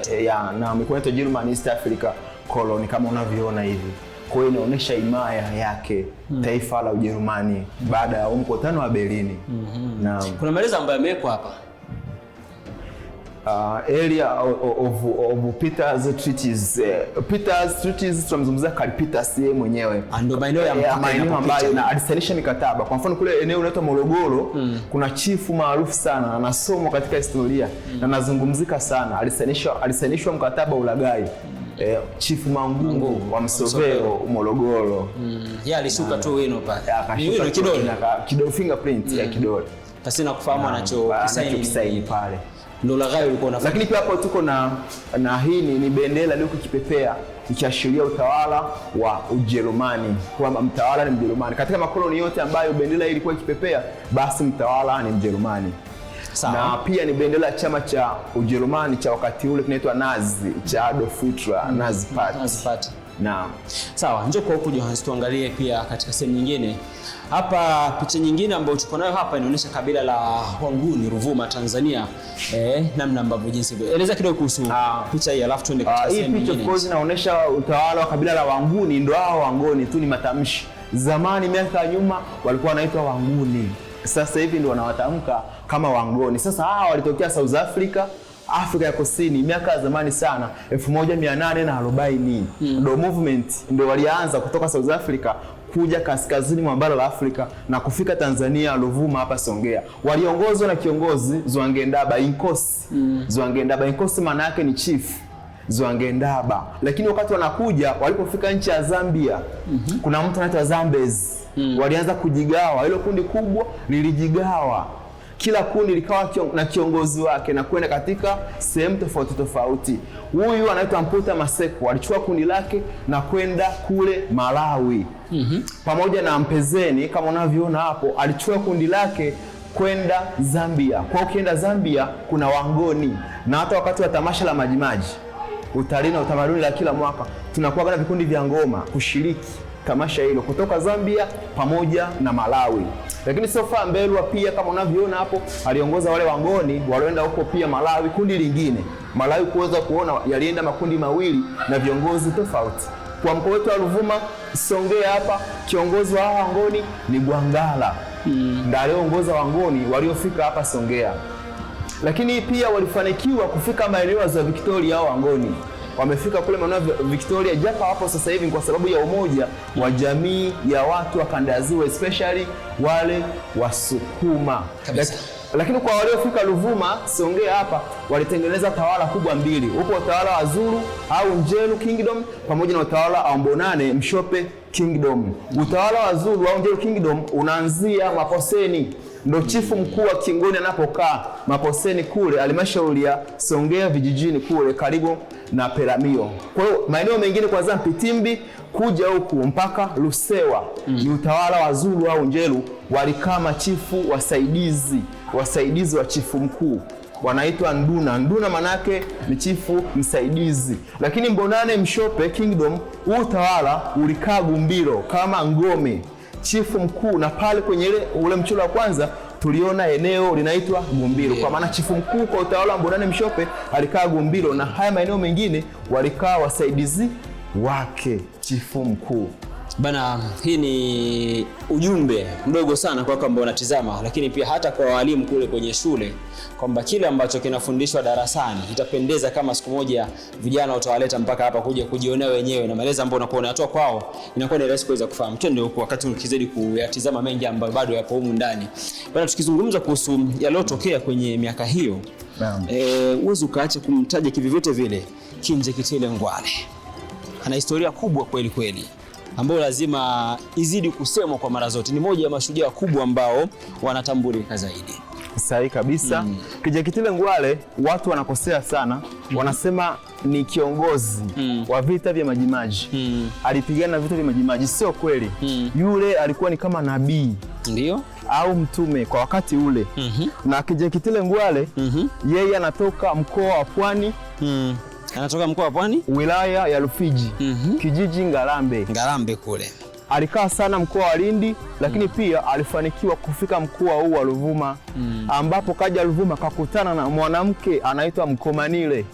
na mikoa ya Germany East Africa Colony kama unavyoona hivi. Kwa hiyo inaonyesha himaya yake taifa la Ujerumani baada ya mkutano wa Berlin. Naam. Kuna maelezo ambayo yamewekwa hapa. Area of Peters Treaties. Peters Treaties tunamzungumzia Karl Peters yeye mwenyewe. Ndio maeneo ya maeneo ambayo na alisainisha mikataba. Kwa mfano kule eneo linaloitwa Morogoro kuna chifu maarufu sana anasomwa katika historia na nazungumzika sana. Alisainishwa mkataba ulaghai. Chifu Mangungu wa Msovero Morogoro. Yeye alishuka tu wino pale. Akashuka kidole fingerprint ya kidole. Pasina kufahamu anachokisaini pale. Ndio ulaghai ulikuwa unafanya. Lakini pia hapo tuko na hii ni bendera iliyo kipepea ikiashiria utawala wa Ujerumani, kwamba mtawala ni Mjerumani. Katika makoloni yote ambayo bendera ilikuwa ikipepea, basi mtawala ni Mjerumani. Na pia ni bendera ya chama cha Ujerumani cha wakati ule kinaitwa Nazi cha Adolf Hitler, Nazi Party. Naam. Sawa, njoo kwa huku Johannes tuangalie pia katika sehemu nyingine. Hapa picha nyingine ambayo tuko nayo hapa inaonyesha kabila la Wanguni Ruvuma Tanzania. Namna ambavyo jinsi hivyo. Eleza kidogo kuhusu picha hii alafu tuende katika sehemu nyingine. Hii picha of course inaonyesha utawala wa kabila la Wanguni, ndio hao Wangoni tu ni matamshi. Zamani miaka ya nyuma walikuwa wanaitwa Wanguni. Sasa hivi ndio wanawatamka kama Wangoni. Sasa hawa walitokea South Africa, Afrika ya Kusini miaka ya zamani sana 1840. Ndio movement ndio walianza kutoka South Africa kuja kaskazini mwa bara la Afrika na kufika Tanzania Ruvuma hapa Songea. Waliongozwa na kiongozi Zwangendaba Inkosi. Zwangendaba Inkosi maana yake ni chief Zwangendaba. Lakini wakati wanakuja walipofika nchi ya Zambia, kuna mtu anaitwa Zambezi. Walianza kujigawa, hilo kundi kubwa lilijigawa. kila kundi likawa na kiongozi wake na kwenda katika sehemu tofauti tofauti. Huyu anaitwa Mputa Maseko alichukua kundi lake na kwenda kule Malawi. Pamoja na Mpezeni kama unavyoona hapo, alichukua kundi lake kwenda Zambia. Kwa ukienda Zambia kuna Wangoni, na hata wakati wa tamasha la Majimaji, utalii na utamaduni la kila mwaka, tunakuwa na vikundi vya ngoma kushiriki tamasha hilo kutoka Zambia pamoja na Malawi. Lakini Sofa Mbelwa pia kama unavyoona hapo aliongoza wale Wangoni walioenda huko pia Malawi, kundi lingine. Malawi kuweza kuona yalienda makundi mawili na viongozi tofauti. Kwa mkoa wetu wa Ruvuma Songea hapa, kiongozi wa Wangoni ni Gwangala. Ndiye aliongoza Wangoni waliofika hapa Songea. Lakini pia walifanikiwa kufika maeneo ya Victoria au Wangoni. Wamefika kule maeneo ya Victoria, japo hapo sasa hivi kwa sababu ya umoja wa jamii ya watu wa kanda ya Ziwa, especially wale Wasukuma. Lakini kwa waliofika Ruvuma Songea hapa walitengeneza tawala kubwa mbili. Upo utawala wa Zulu au Njelu Kingdom pamoja na utawala wa Mbonane Mshope Kingdom. Utawala wa Zulu au Njelu Kingdom unaanzia Maposeni, ndo chifu mkuu wa Kingoni anapokaa Maposeni kule halmashauri ya Songea vijijini kule karibu na Peramio. Kwa hiyo maeneo mengine kuanzia Mpitimbi kuja huku mpaka Lusewa ni utawala wa Zulu au Njelu, walikaa machifu wasaidizi wa chifu mkuu wanaitwa Nduna. Nduna manake ni chifu msaidizi. Lakini Mbonane Mshope Kingdom, huu utawala ulikaa Gumbiro kama ngome chifu mkuu, na pale kwenye ule mchoro wa kwanza tuliona eneo linaitwa Gumbiro. Kwa maana chifu mkuu kwa utawala wa Mbonane Mshope alikaa Gumbiro, na haya maeneo mengine walikaa wasaidizi wake chifu mkuu. Bana, hii ni ujumbe mdogo sana kwa kwamba unatizama, lakini pia hata kwa walimu kule kwenye shule, kwamba kile ambacho kinafundishwa darasani itapendeza kama siku moja vijana utawaleta mpaka hapa kuja kujionea wenyewe, na maelezo ambayo unakuwa unatoa kwao inakuwa ni rahisi kuweza kufahamu. Twende huko wakati ukizidi kuyatizama mengi ambayo bado yapo humu ndani. Bana, tukizungumza kuhusu yaliyotokea kwenye miaka hiyo, uwezo ukaacha kumtaja kivivyote vile Kinjekitile Ngwale. Ana historia kubwa kweli kweli ambayo lazima izidi kusemwa kwa mara zote. Ni moja ya mashujaa kubwa ambao wanatambulika zaidi. Sahihi kabisa. Kinjekitile Ngwale watu wanakosea sana. Wanasema ni kiongozi wa vita vya Majimaji. Alipigana vita vya Majimaji, sio kweli. Yule alikuwa ni kama nabii. Ndio? Au mtume kwa wakati ule. Na Kinjekitile Ngwale yeye anatoka mkoa wa Pwani. Anatoka mkoa wa Pwani, wilaya ya Rufiji, kijiji Ngarambe kule. Alikaa sana mkoa wa Lindi, lakini pia alifanikiwa kufika mkoa huu wa Ruvuma, ambapo kaja Ruvuma kakutana na mwanamke anaitwa Mkomanile.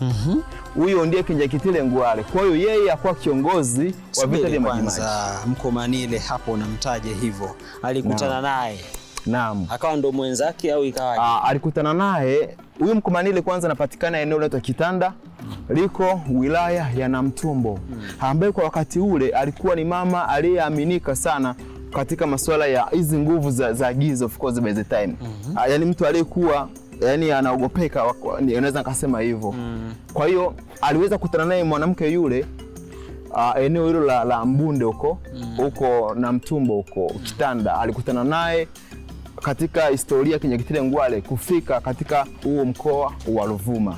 Huyo ndiye Kinjekitile Ngwale. Kwa hiyo yeye akawa kiongozi wa vita vya Majimaji. Mkomanile hapo unamtaje hivyo, alikutana naye? Naam. Akawa ndo mwenzake au ikawaje? Alikutana naye. Huyu Mkomanile kwanza anapatikana eneo la Kitanda, liko wilaya ya Namtumbo, ambaye kwa wakati ule alikuwa ni mama aliyeaminika sana katika masuala ya hizi nguvu za giza, of course by the time. Yaani mtu aliyekuwa anaogopeka, naweza nikasema hivyo. Kwa hiyo aliweza kukutana naye mwanamke yule eneo hilo la Mbunde huko Namtumbo huko Kitanda. Alikutana naye katika historia Kinjekitile Ngwale kufika katika huo mkoa wa Ruvuma.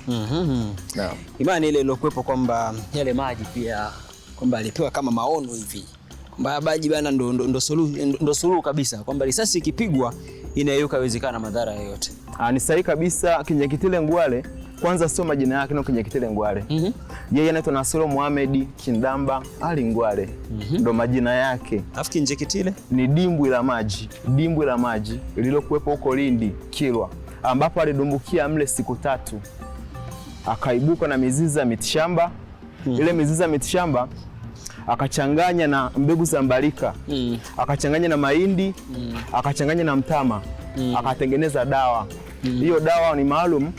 Imani ile iliyokuwepo kwamba yale maji pia kwamba alipewa kama maono hivi, kwamba maji bana ndo suluhu kabisa, kwamba risasi ikipigwa inayuka wezekana madhara yoyote. Ni sahihi kabisa. Kinjekitile Ngwale kwanza sio majina yake, no Kinjekitile Ngwale. Yeye anaitwa Nasoro Mohamed Kindamba Ali Ngwale. Ndo majina yake. Alafu Kinjekitile ni dimbwi la maji lililokuwepo huko Lindi Kilwa, ambapo alidumbukia mle siku 3. Akaibuka na mizizi ya mitishamba. Ile mizizi ya mitishamba akachanganya na mbegu za mbarika, akachanganya na mahindi, akachanganya na mtama, akatengeneza dawa. Hiyo dawa ni maalum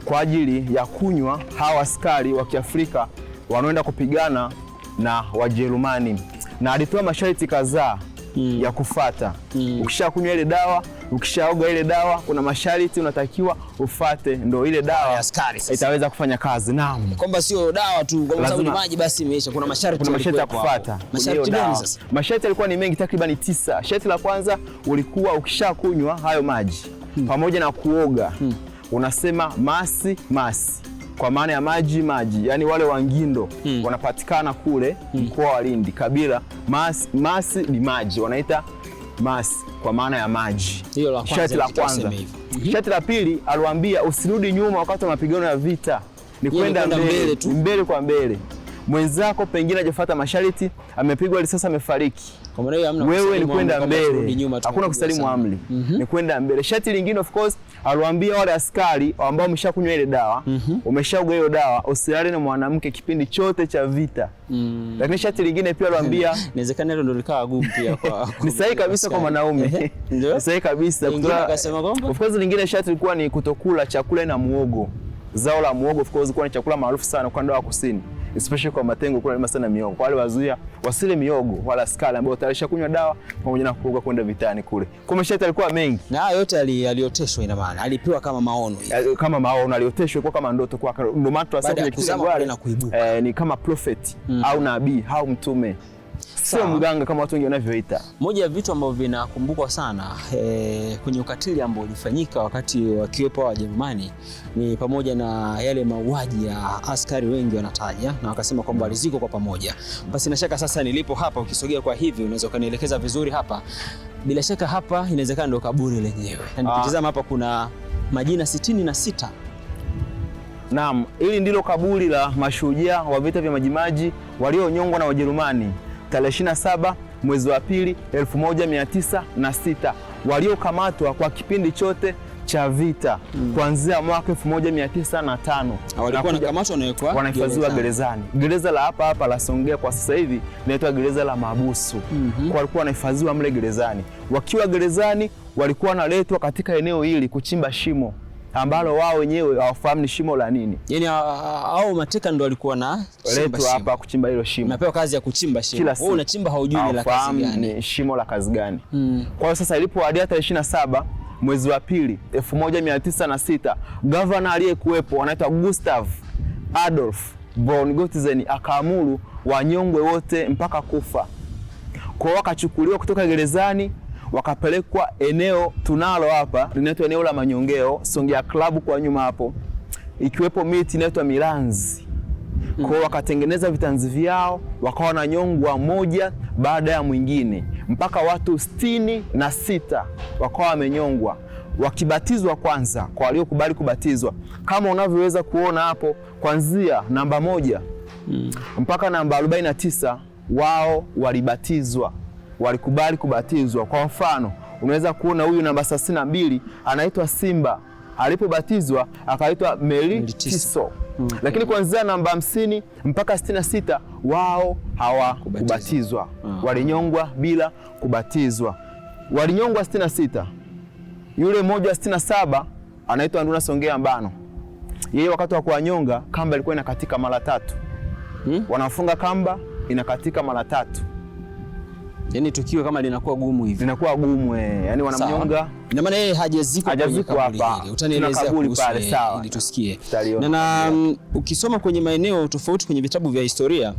kwa ajili ya kunywa hawa askari wa Kiafrika wanaoenda kupigana na Wajerumani, na alitoa masharti kadhaa ya kufuata. Ukishakunywa ile dawa, ukishaoga ile dawa, kuna masharti unatakiwa ufate, ndio ile dawa itaweza kufanya kazi. Naam, kwamba sio dawa tu kwa sababu ni maji basi imeisha, kuna masharti ya kufuata. Masharti gani sasa? Masharti yalikuwa ni mengi, takriban 9. Sharti la kwanza ulikuwa ukishakunywa hayo maji pamoja na kuoga unasema masi masi, kwa maana ya maji maji. Yani wale Wangindo wanapatikana kule mkoa wa Lindi, kabila masi ni maji, wanaita masi kwa maana ya maji. Hilo la kwanza. Sharti la kwanza. Sharti la pili aliwaambia usirudi nyuma wakati wa mapigano ya vita, ni kwenda mbele tu, mbele kwa mbele. Mwenzako pengine hajafuata masharti, amepigwa risasi, amefariki, wewe ni kwenda mbele, hakuna kusalimu amri, ni kwenda mbele. Sharti lingine of course aliwaambia wale askari ambao wameshakunywa ile dawa, umeshaoga hiyo dawa, usilale na mwanamke kipindi chote cha vita. Lakini sharti lingine pia aliwaambia inawezekana hilo ndio likawa gumu pia kwa ni sahihi kabisa kwa mwanaume, ni sahihi kabisa. Of course lingine sharti lilikuwa ni kutokula chakula na muogo. Zao la muogo of course kwa ni chakula maarufu sana kwa ndoa kusini, especially kwa Matengo kuna lima sana miogo. Kwa wale wazuia wasile miogo wala askari ambao tayari kunywa dawa pamoja na kuoga kwenda vitani kule. Kwa masharti alikuwa mengi. Na yote alioteshwa, ina maana alipewa kama maono hivi. Kama maono alioteshwa kwa kama ndoto kwa ndio maana tunasema ni kama prophet au nabii au mtume. Sio mganga kama watu wengi wanavyoita. Moja ya vitu ambavyo vinakumbukwa sana kwenye ukatili ambao ulifanyika wakati wakiwepo Wajerumani ni pamoja na yale mauaji ya askari wengi wanataja na wakasema kwamba walizikwa kwa pamoja. Basi na shaka sasa nilipo hapa, ukisogea kwa hivi unaweza kunielekeza vizuri hapa. Bila shaka hapa inawezekana ndo kaburi lenyewe. Na nikitazama hapa kuna majina 66. Naam, hili ndilo kaburi la mashujaa wa vita vya Majimaji walionyongwa na Wajerumani tarehe 27 mwezi wa pili 1906, waliokamatwa kwa kipindi chote cha vita kuanzia mwaka 1905. Walikuwa wanakamatwa na wanahifadhiwa gerezani. Gereza la hapa la Songea kwa sasa hivi linaitwa gereza la Mabusu. Kwa walikuwa wanahifadhiwa mle gerezani. Wakiwa gerezani walikuwa wanaletwa katika eneo hili kuchimba shimo ambalo wao wenyewe hawafahamu ni shimo la nini. Yaani hao mateka ndio walikuwa na letwa hapa kuchimba hilo shimo. Napewa kazi ya kuchimba shimo. Wewe unachimba haujui ni la kazi gani. Ni shimo la kazi gani. Kwa hiyo sasa ilipoadia tarehe 27 mwezi wa pili 1906, governor aliyekuwepo anaitwa Gustav Adolf von Goetzen akaamuru wanyongwe wote mpaka kufa. Kwa hiyo wakachukuliwa kutoka gerezani wakapelekwa eneo tunalo hapa linaitwa eneo la Manyongeo, Songea Club kwa nyuma hapo, ikiwepo miti inaitwa milanzi. Kwa hiyo wakatengeneza vitanzi vyao, wakawa na nyongwa moja baada ya mwingine mpaka watu 66 wakawa wamenyongwa, wakibatizwa kwanza kwa waliokubali kubatizwa kama unavyoweza kuona hapo, kuanzia namba 1 mpaka namba 49 wao walibatizwa, walikubali kubatizwa. Kwa mfano unaweza kuona huyu namba 32 anaitwa Simba, alipobatizwa akaitwa Melitiso. Lakini kuanzia namba 50 mpaka 66 wao hawakubatizwa, walinyongwa bila kubatizwa. Walinyongwa 66. Yule mmoja 67 anaitwa Nduna Songea Mbano, yeye wakati wa kuwanyonga kamba ilikuwa inakatika mara 3. Wanafunga kamba inakatika mara 3. Yaani tukio kama linakuwa gumu hivi. Linakuwa gumu yani wanamnyonga. Ina maana yeye hajazikwa hapa. Utanielezea pale sawa ili tusikie. Na ukisoma kwenye maeneo tofauti kwenye vitabu vya historia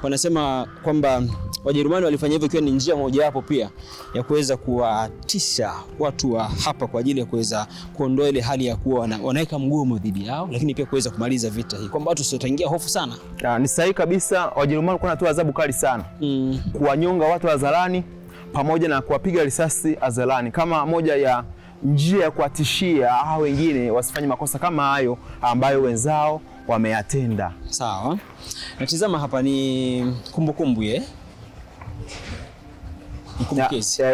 wanasema kwamba Wajerumani walifanya hivyo ikiwa ni njia moja hapo pia ya kuweza kuwatisha watu wa hapa kwa ajili ya kuweza kuondoa ile hali ya kuwa wanaweka mgomo dhidi yao, lakini pia kuweza kumaliza vita hii kwamba watu wasiotangia hofu sana. Ni sahihi kabisa. Wajerumani walikuwa wanatoa adhabu kali sana, kuwanyonga watu hadharani pamoja na kuwapiga risasi hadharani kama moja ya njia ya kuwatishia hao wengine wasifanye makosa kama hayo ambayo wenzao wameyatenda. Sawa. Natizama hapa ni kumbukumbu hii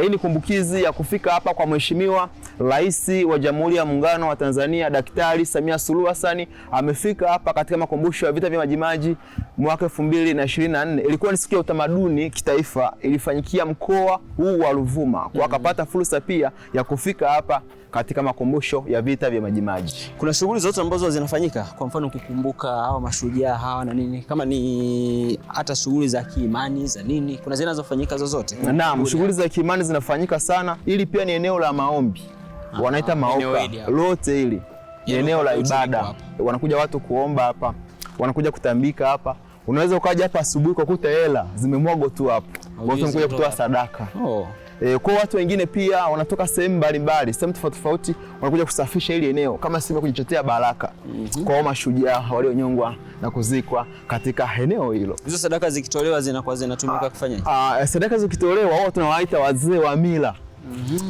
ni kumbukizi ya kufika hapa kwa Mheshimiwa Rais wa Jamhuri ya Muungano wa Tanzania Daktari Samia Suluhu Hassan. Amefika hapa katika makumbusho ya vita vya Majimaji mwaka 2024. Ilikuwa ni siku ya utamaduni kitaifa, ilifanyikia mkoa huu wa Ruvuma. Kwa akapata fursa pia ya kufika hapa katika makumbusho ya vita vya Majimaji. Kuna shughuli zote ambazo zinafanyika, kwa mfano kukumbuka hawa mashujaa hawa na nini, kama ni hata shughuli za kiimani za nini, kuna zinazofanyika zozote? Naam, shughuli za kiimani zinafanyika sana. Ili pia ni eneo la maombi. Wanaita maoka. Lote hili ni eneo la ibada. Wanakuja watu kuomba hapa, wanakuja kutambika hapa. Unaweza ukaja hapa asubuhi kukuta hela zimemwagwa tu hapo. Watu wanakuja kutoa sadaka. Kwa watu wengine pia wanatoka sehemu mbalimbali, sehemu tofauti tofauti, wanakuja kusafisha hili eneo kama sehemu kujichotea baraka kwa mashujaa walionyongwa na kuzikwa katika eneo hilo. Hizo sadaka zikitolewa zinakuwa zinatumika kufanya? Sadaka zikitolewa wao tunawaita wazee wa mila.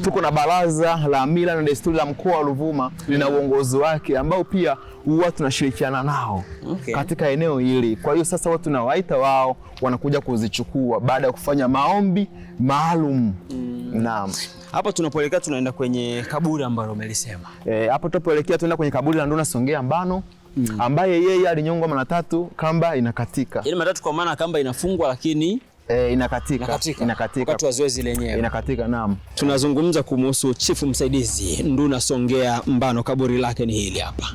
Tuko na baraza la mila na desturi la mkoa wa Ruvuma, lina uongozi wake ambao pia huwa tunashirikiana nao katika eneo hili. Kwa hiyo sasa watu tunawaita, wao wanakuja kuzichukua baada ya kufanya maombi maalum. Naam. Hapa tunapoelekea tunaenda kwenye kaburi ambalo umelisema. Hapo tunapoelekea tunaenda kwenye kaburi la Nduna Songea Mbano ambaye yeye alinyongwa mara 3, kamba inakatika. Yaani mara 3 kwa maana kamba inafungwa lakini inakatika. Wakati wa zoezi lenyewe inakatika. Naam. Tunazungumza kumhusu chifu msaidizi Nduna Songea Mbano, kaburi lake ni hili hapa.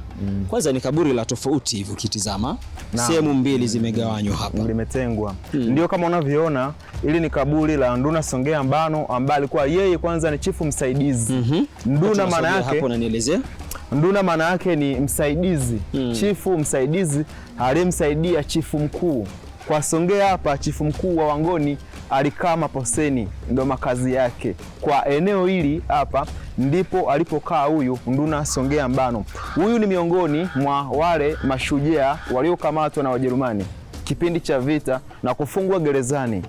Kwanza ni kaburi la tofauti hivi ukitizama. Sehemu mbili zimegawanywa hapa. Limetengwa. Ndio kama unavyoona, ili ni kaburi la Nduna Songea Mbano ambaye alikuwa yeye kwanza ni chifu msaidizi. Nduna maana yake hapo unanielezea? Nduna maana yake ni msaidizi. Chifu msaidizi aliyemsaidia chifu mkuu. Kwa Songea hapa chifu mkuu wa Wangoni alikaa Maposeni, ndio makazi yake. Kwa eneo hili hapa ndipo alipokaa huyu Nduna Songea Mbano. Huyu ni miongoni mwa wale mashujaa waliokamatwa na Wajerumani kipindi cha vita na kufungwa gerezani,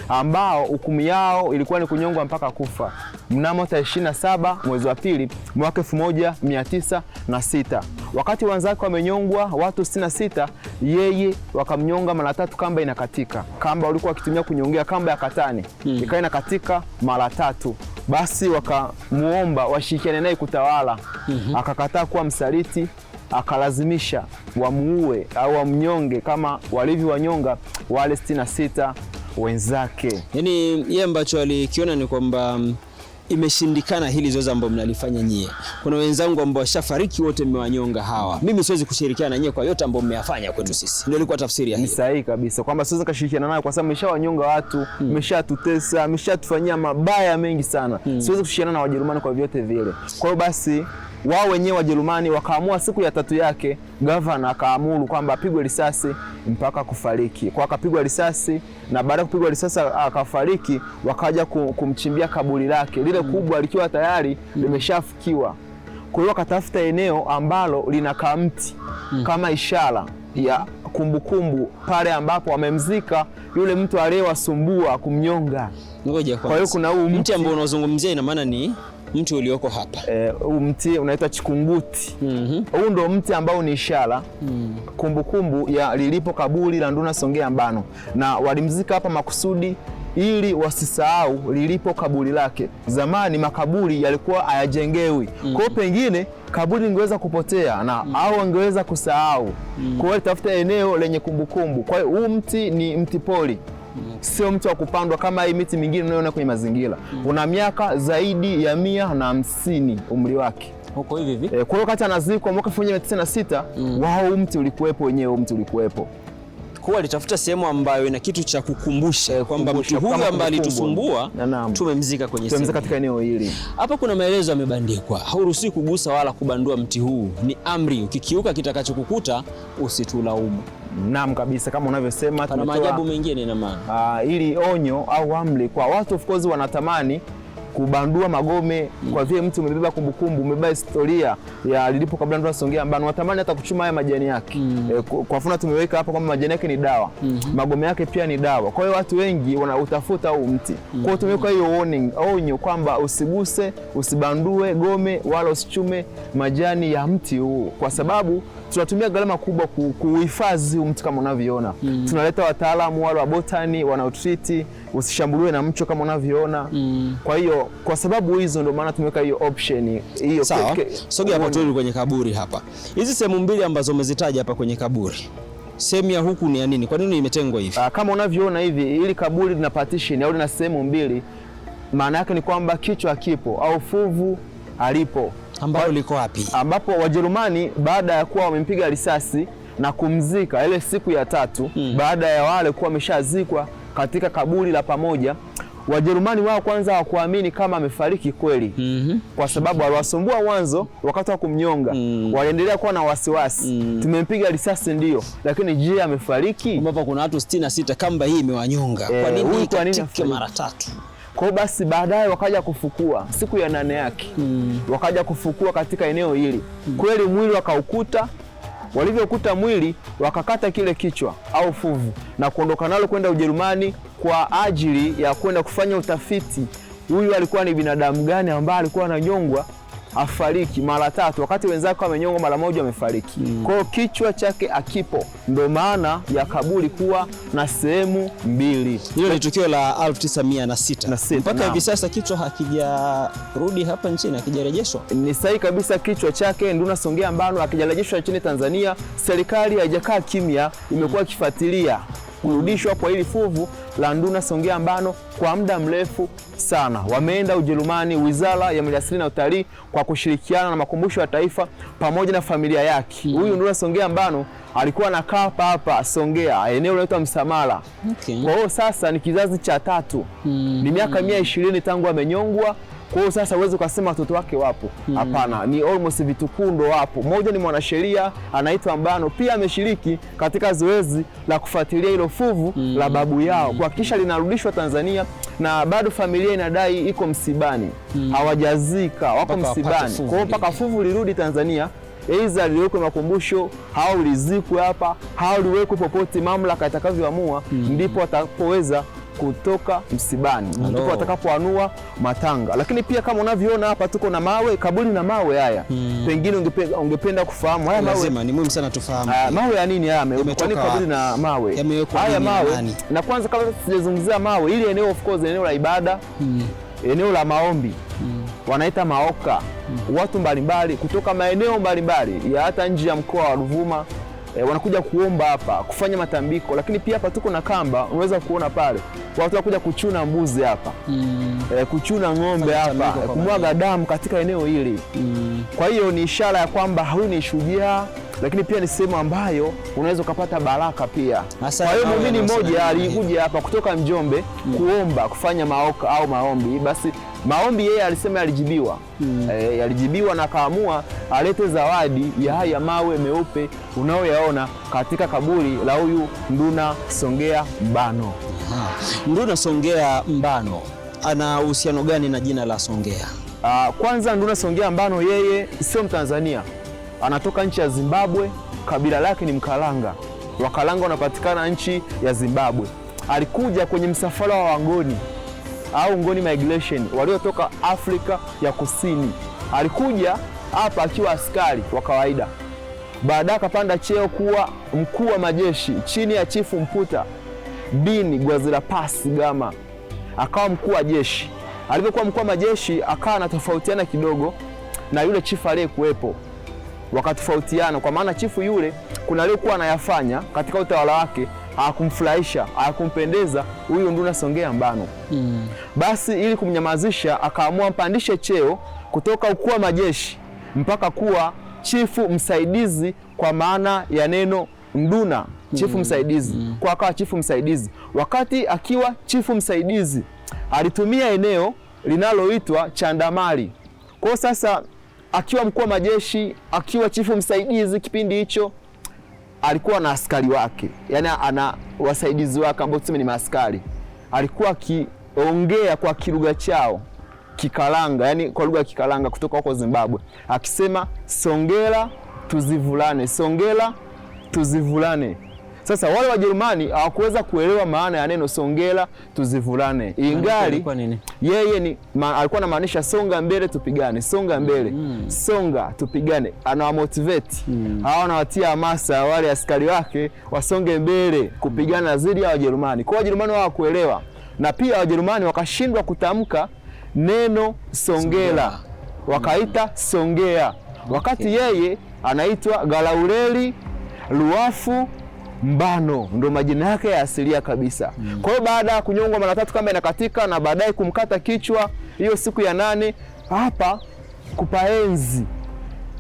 ambao hukumu yao ilikuwa ni kunyongwa mpaka kufa mnamo tarehe 27 mwezi wa pili mwaka 1906. Wakati wenzake wamenyongwa watu 66, yeye wakamnyonga mara 3, kamba inakatika. Kamba walikuwa wakitumia kunyongea kamba ya katani, ikawa inakatika mara 3. Basi wakamuomba washirikiane naye kutawala. Akakataa kuwa msaliti, akalazimisha wamuue au wamnyonge kama walivyowanyonga wale 66 wenzake. Yaani yeye ambacho alikiona ni kwamba imeshindikana hili zoezi ambalo mnalifanya nyie. Kuna wenzangu ambao washafariki wote mmewanyonga hawa. Mimi siwezi kushirikiana na nyie kwa yote ambao mmeyafanya kwetu sisi. Ndio ilikuwa tafsiri ya hili. Ni sahihi kabisa kwamba siwezi kushirikiana naye kwa sababu mmeshawanyonga watu, mmeshatutesa, mmeshatufanyia mabaya mengi sana. Siwezi kushirikiana na Wajerumani kwa vyote vile. Kwa hiyo basi wao wenyewe Wajerumani wakaamua siku ya 3 yake, gavana akaamuru kwamba apigwe risasi mpaka kufariki. Kwa akapigwa risasi, na baada ya kupigwa risasi akafariki, wakaja kumchimbia kaburi lake lile kubwa likiwa tayari limeshafukiwa. Kwa hiyo akatafuta eneo ambalo linakaa mti kama ishara ya kumbukumbu pale ambapo wamemzika yule mtu aliyewasumbua kumnyonga. Ngoja kwa hiyo kuna huu mti ambao unazungumzia, ina maana ni mti ulioko hapa. Huu mti unaitwa chikunguti. Huu ndio mti ambao ni ishara kumbukumbu ya lilipo kaburi la Nduna Songea Mbano, na walimzika hapa makusudi ili wasisahau lilipo kaburi lake. Zamani makaburi yalikuwa hayajengewi, kwa hiyo pengine kaburi lingeweza kupotea na au angeweza kusahau. Kwa hiyo tafuta eneo lenye kumbukumbu. Kwa hiyo huu mti ni mti pori, sio mti wa kupandwa kama hii miti mingine unayoona kwenye mazingira. Una miaka zaidi ya 150 umri wake. Huko hivi hivi. Kwa hiyo wakati anazikwa mwaka 1906, wao mti ulikuwepo wenyewe, mti ulikuwepo. Kwa alitafuta sehemu ambayo ina kitu cha kukumbusha kwamba mtu huyu ambaye alitusumbua tumemzika kwenye sehemu katika eneo hili. Hapa kuna maelezo yamebandikwa, hauruhusiwi kugusa wala kubandua mti huu, ni amri, ukikiuka kitakachokukuta usitulaumu. Naam kabisa, kama unavyosema. Kuna maajabu mengine ina maana. Ili onyo au amri kwa watu, of course wanatamani kubandua magome kwa vile mtu umebeba kumbukumbu, umebeba historia ya lilipo kabla Nduna Songea Mbano, watamani hata kuchuma haya majani yake. Kwa mfano tumeweka hapa kwamba majani yake ni dawa, magome yake pia ni dawa. Kwa hiyo watu wengi wanautafuta huu mti. Kwa hiyo tumeweka hiyo warning, onyo kwamba usiguse, usibandue gome wala usichume majani ya mti huu, kwa sababu tunatumia gharama kubwa kuhifadhi mti kama unavyoona. Tunaleta wataalamu wale wa botany wanaotreat usishambuliwe na mcho kama unavyoona. Kwa hiyo kwa sababu hizo ndio maana tumeweka hiyo option hiyo. Sawa. Sogea hapo tu kwenye kaburi hapa. Hizi sehemu mbili ambazo umezitaja hapa kwenye kaburi, sehemu ya huku ni ya nini? Kwa nini imetengwa hivi? Kama unavyoona hivi, ili kaburi lina partition au lina sehemu mbili, maana yake ni kwamba kichwa kipo au fuvu alipo. Ambalo liko wapi? Ambapo Wajerumani baada ya kuwa wamempiga risasi na kumzika ile siku ya 3, baada ya wale kuwa wameshazikwa katika kaburi la pamoja, Wajerumani wao kwanza hawakuamini kama amefariki kweli. Kwa sababu waliwasumbua mwanzo wakati wa kumnyonga. Waliendelea kuwa na wasiwasi. Tumempiga risasi ndio, lakini je, amefariki? Ambapo kuna watu 66 kamba hii imewanyonga. Kwa nini ikatike mara 3? Kwa basi baadaye wakaja kufukua siku ya 8 yake. Wakaja kufukua katika eneo hili. Kweli mwili wakaukuta. Walivyokuta mwili wakakata kile kichwa au fuvu na kuondoka nalo kwenda Ujerumani kwa ajili ya kwenda kufanya utafiti. Huyu alikuwa ni binadamu gani ambaye alikuwa ananyongwa afariki mara 3 wakati wenzake wamenyongwa mara 1 wamefariki. Kwa hiyo kichwa chake akipo, ndio maana ya kaburi kuwa na sehemu 2. Hilo ni tukio la 1906. Mpaka hivi sasa kichwa hakijarudi hapa nchini, hakijarejeshwa. Ni sahihi kabisa, kichwa chake Nduna Songea Mbano hakijarejeshwa nchini Tanzania. Serikali haijakaa kimya, imekuwa ikifuatilia kurudishwa kwa hili fuvu la Nduna Songea Mbano kwa muda mrefu sana. Wameenda Ujerumani, Wizara ya Maliasili na Utalii kwa kushirikiana na Makumbusho ya Taifa pamoja na familia yake. Huyu Nduna Songea Mbano alikuwa anakaa hapa Songea, eneo linaloitwa Msamala. Kwa hiyo sasa ni kizazi cha 3. Ni miaka 120 tangu amenyongwa. Kwa hiyo sasa uweze kusema watoto wake wapo. Hapana, ni almost vitukundo wapo. Mmoja ni mwanasheria anaitwa Mbano, pia ameshiriki katika zoezi la kufuatilia hilo fuvu la babu yao kuhakikisha linarudishwa Tanzania, na bado familia inadai iko msibani. Hawajazika, wako msibani. Kwa hiyo mpaka fuvu lirudi Tanzania, aidha liwekwe makumbusho au lizikwe hapa au liwekwe popote mamlaka itakavyoamua, ndipo watapoweza kutoka msibani, ndipo watakapoanua matanga. Lakini pia kama unavyoona hapa tuko na mawe, kaburi na mawe haya. Pengine ungependa kufahamu haya mawe. Lazima, ni muhimu sana tufahamu. Mawe ya nini haya? Kwa nini kaburi na mawe? Haya mawe. Na kwanza kabla sijazungumzia mawe, ili eneo of course eneo la ibada, eneo la maombi. Wanaita maoka. Watu mbalimbali kutoka maeneo mbalimbali ya hata nje ya mkoa wa Ruvuma wanakuja kuomba hapa, kufanya matambiko. Lakini pia hapa tuko na kamba, unaweza kuona pale. Watu wakuja kuchuna mbuzi hapa. Kuchuna ng'ombe hapa, kumwaga damu katika eneo hili. Kwa hiyo ni ishara ya kwamba huyu ni shujaa, lakini pia ni sehemu ambayo unaweza kupata baraka pia. Kwa hiyo muumini mmoja alikuja hapa kutoka Njombe kuomba, kufanya maoka au maombi. Basi maombi yeye alisema yalijibiwa. Yalijibiwa na akaamua alete zawadi ya haya mawe meupe unaoyaona katika kaburi la huyu Nduna Songea Mbano. Nduna Songea Mbano ana uhusiano gani na jina la Songea? Kwanza Nduna Songea Mbano yeye sio Mtanzania. Anatoka nchi ya Zimbabwe, kabila lake ni Mkalanga. Wakalanga wanapatikana nchi ya Zimbabwe. Alikuja kwenye msafara wa Wangoni au Ngoni migration waliotoka Afrika ya Kusini. Alikuja hapa akiwa askari wa kawaida. Baadaye akapanda cheo kuwa mkuu wa majeshi chini ya Chifu Mputa Bini Gwazirapas Gama. Akawa mkuu wa jeshi. Alipokuwa mkuu wa majeshi akawa anatofautiana kidogo na yule chifu aliyekuwepo. Wakatofautiana kwa maana chifu yule kuna aliyekuwa anayafanya katika utawala wake hakumfurahisha, hakumpendeza huyu Nduna Songea Mbano. Basi ili kumnyamazisha akaamua mpandishe cheo kutoka ukuu wa majeshi mpaka kuwa chifu msaidizi, kwa maana ya neno Nduna, chifu msaidizi. Kwa akawa chifu msaidizi. Wakati akiwa chifu msaidizi alitumia eneo linaloitwa Chandamali. Kwa sasa akiwa mkuu wa majeshi, akiwa chifu msaidizi kipindi hicho, alikuwa na askari wake. Yaani ana wasaidizi wake ambao tuseme ni maaskari. Alikuwa akiongea kwa kilugha chao Kikalanga, yani kwa lugha ya Kikalanga kutoka huko Zimbabwe, akisema Songela tuzivulane, Songela tuzivulane. Sasa wale Wajerumani hawakuweza kuelewa maana ya neno Songela tuzivulane. Ingali yeye alikuwa anamaanisha songa mbele tupigane, songa mbele, songa tupigane. Anawamotivate, anawatia hamasa wale askari wake wasonge mbele kupigana dhidi ya Wajerumani. Kwa Wajerumani hawakuelewa, na pia Wajerumani wakashindwa kutamka neno Songela, wakaita Songea, wakati yeye anaitwa Galaureli Luafu Mbano, ndo majina yake ya asilia kabisa. Kwa hiyo baada ya kunyongwa mara 3 kama inakatika na baadaye kumkata kichwa hiyo siku ya 8, hapa kupaenzi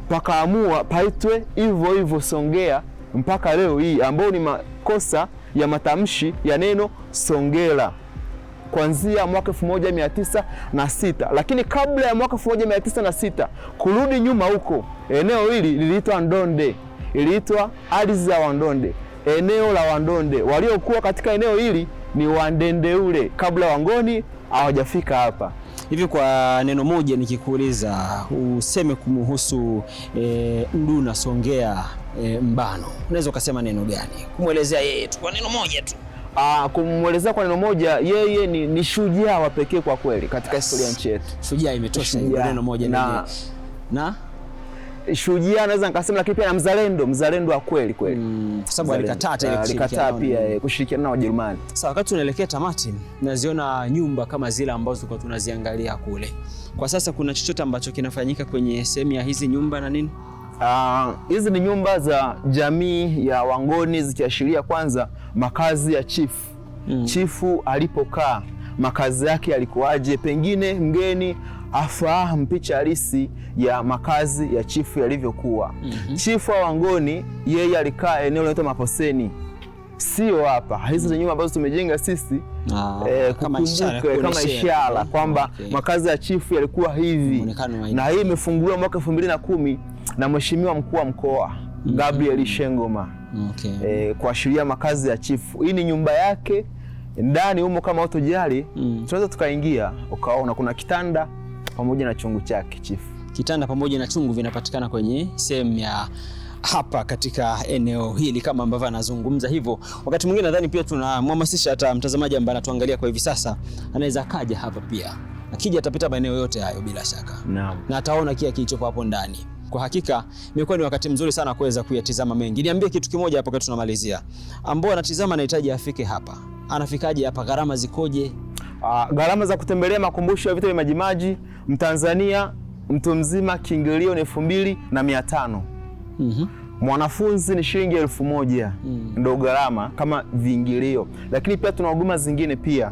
pakaamua paitwe hivyo hivyo Songea mpaka leo hii, ambao ni makosa ya matamshi ya neno Songela kuanzia mwaka 1906. Lakini kabla ya mwaka 1906 kurudi nyuma huko, eneo hili liliitwa Ndonde, iliitwa ardhi za Wandonde, eneo la Wandonde. Waliokuwa katika eneo hili ni Wandendeule kabla Wangoni hawajafika hapa. Hivi kwa neno moja nikikuuliza useme kumhusu Mduna Songea Mbano, unaweza ukasema neno gani kumwelezea yeye tu kwa neno moja tu? Kumwelezea kwa neno moja, yeye ni shujaa wa pekee kwa kweli katika historia ya nchi yetu. Shujaa imetosha, neno moja na shujaa naweza nikasema, lakini pia na mzalendo wa kweli kweli, kwa sababu alikataa pia kushirikiana na Wajerumani. Sasa wakati tunaelekea tamati, naziona nyumba kama zile ambazo tulikuwa tunaziangalia kule. Kwa sasa kuna chochote ambacho kinafanyika kwenye sehemu ya hizi nyumba na nini? Hizi ni nyumba za jamii ya Wangoni, zikiashiria kwanza makazi ya chifu. Chifu alipokaa, makazi yake yalikuwaje, pengine mgeni afahamu picha halisi ya makazi ya chifu yalivyokuwa. Chifu wa Wangoni yeye alikaa eneo linaloitwa Maposeni, sio hapa. Hizi ni nyumba ambazo tumejenga sisi kama ishara kwamba makazi ya chifu yalikuwa hivi, na hii imefunguliwa mwaka 2010 na Mheshimiwa Mkuu wa Mkoa Gabriel Shengoma, kuashiria makazi ya chifu. Hii ni nyumba yake, ndani humo kama utojali tunaweza tukaingia ukaona kuna kitanda pamoja na chungu chake chifu. Kitanda pamoja na chungu vinapatikana kwenye sehemu ya hapa katika eneo hili kama ambavyo anazungumza hivyo. Wakati mwingine nadhani pia tunamhamasisha hata mtazamaji ambaye anatuangalia kwa hivi sasa, anaweza kaja hapa pia. Akija atapita maeneo yote hayo bila shaka. Na ataona kile kilichopo hapo ndani. Kwa hakika imekuwa ni wakati mzuri sana kuweza kuyatizama mengi. Niambie kitu kimoja hapo wakati tunamalizia. Ambao anatizama anahitaji afike hapa. Anafikaje hapa? Gharama zikoje? Gharama za kutembelea makumbusho ya vita vya Majimaji, Mtanzania mtu mzima kiingilio ni 2,500. Mwanafunzi ni shilingi 1,000. Ndio gharama kama viingilio. Lakini pia tuna huduma zingine pia.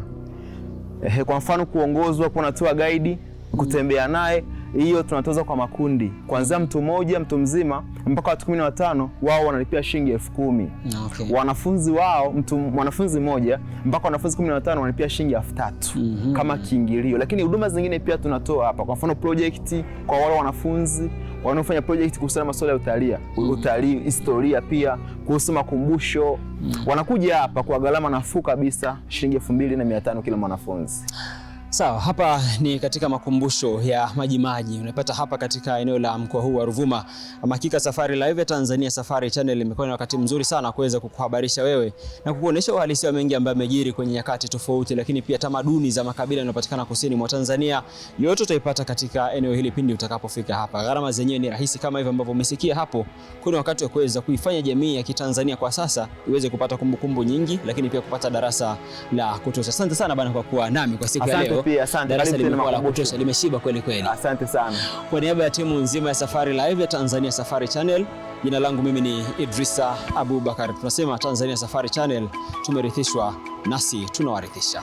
Kwa mfano kuongozwa, kuna tour guide, kutembea naye, hiyo tunatoza kwa makundi. Kuanzia mtu mmoja, mtu mzima mpaka watu 15, wao wanalipia shilingi 10,000. Wanafunzi wao, mwanafunzi mmoja mpaka wanafunzi 15 wanalipia shilingi 3,000 kama kiingilio. Lakini huduma zingine pia tunatoa hapa. Kwa mfano project kwa wale wanafunzi wanaofanya project kuhusu masuala ya utalii, historia, pia kuhusu makumbusho, wanakuja hapa kwa gharama nafuu kabisa, shilingi 2,500 kila mwanafunzi. Sawa, hapa ni katika makumbusho ya Majimaji. Unapata hapa katika eneo la mkoa huu wa Ruvuma. Hakika Safari Live ya Tanzania Safari Channel imekuwa na wakati mzuri sana kuweza kukuhabarisha wewe na kukuonesha uhalisia mengi ambayo yamejiri kwenye nyakati tofauti, lakini pia tamaduni za makabila yanayopatikana kusini mwa Tanzania. Yote utaipata katika eneo hili pindi utakapofika hapa. Gharama zenyewe ni rahisi kama hivyo ambavyo umesikia hapo. Kuna wakati wa kuweza kuifanya jamii ya Kitanzania kwa sasa iweze kupata kumbukumbu nyingi, lakini pia kupata darasa la kutosha. Asante sana bana kwa kuwa nami kwa siku ya leo. Darasa limekuwa la kutosha, limeshiba kweli kweli. Asante sana. Kwa niaba ya timu nzima ya Safari Live ya Tanzania Safari Channel, jina langu mimi ni Idrisa Abubakar. Tunasema Tanzania Safari Channel, tumerithishwa nasi tunawarithisha.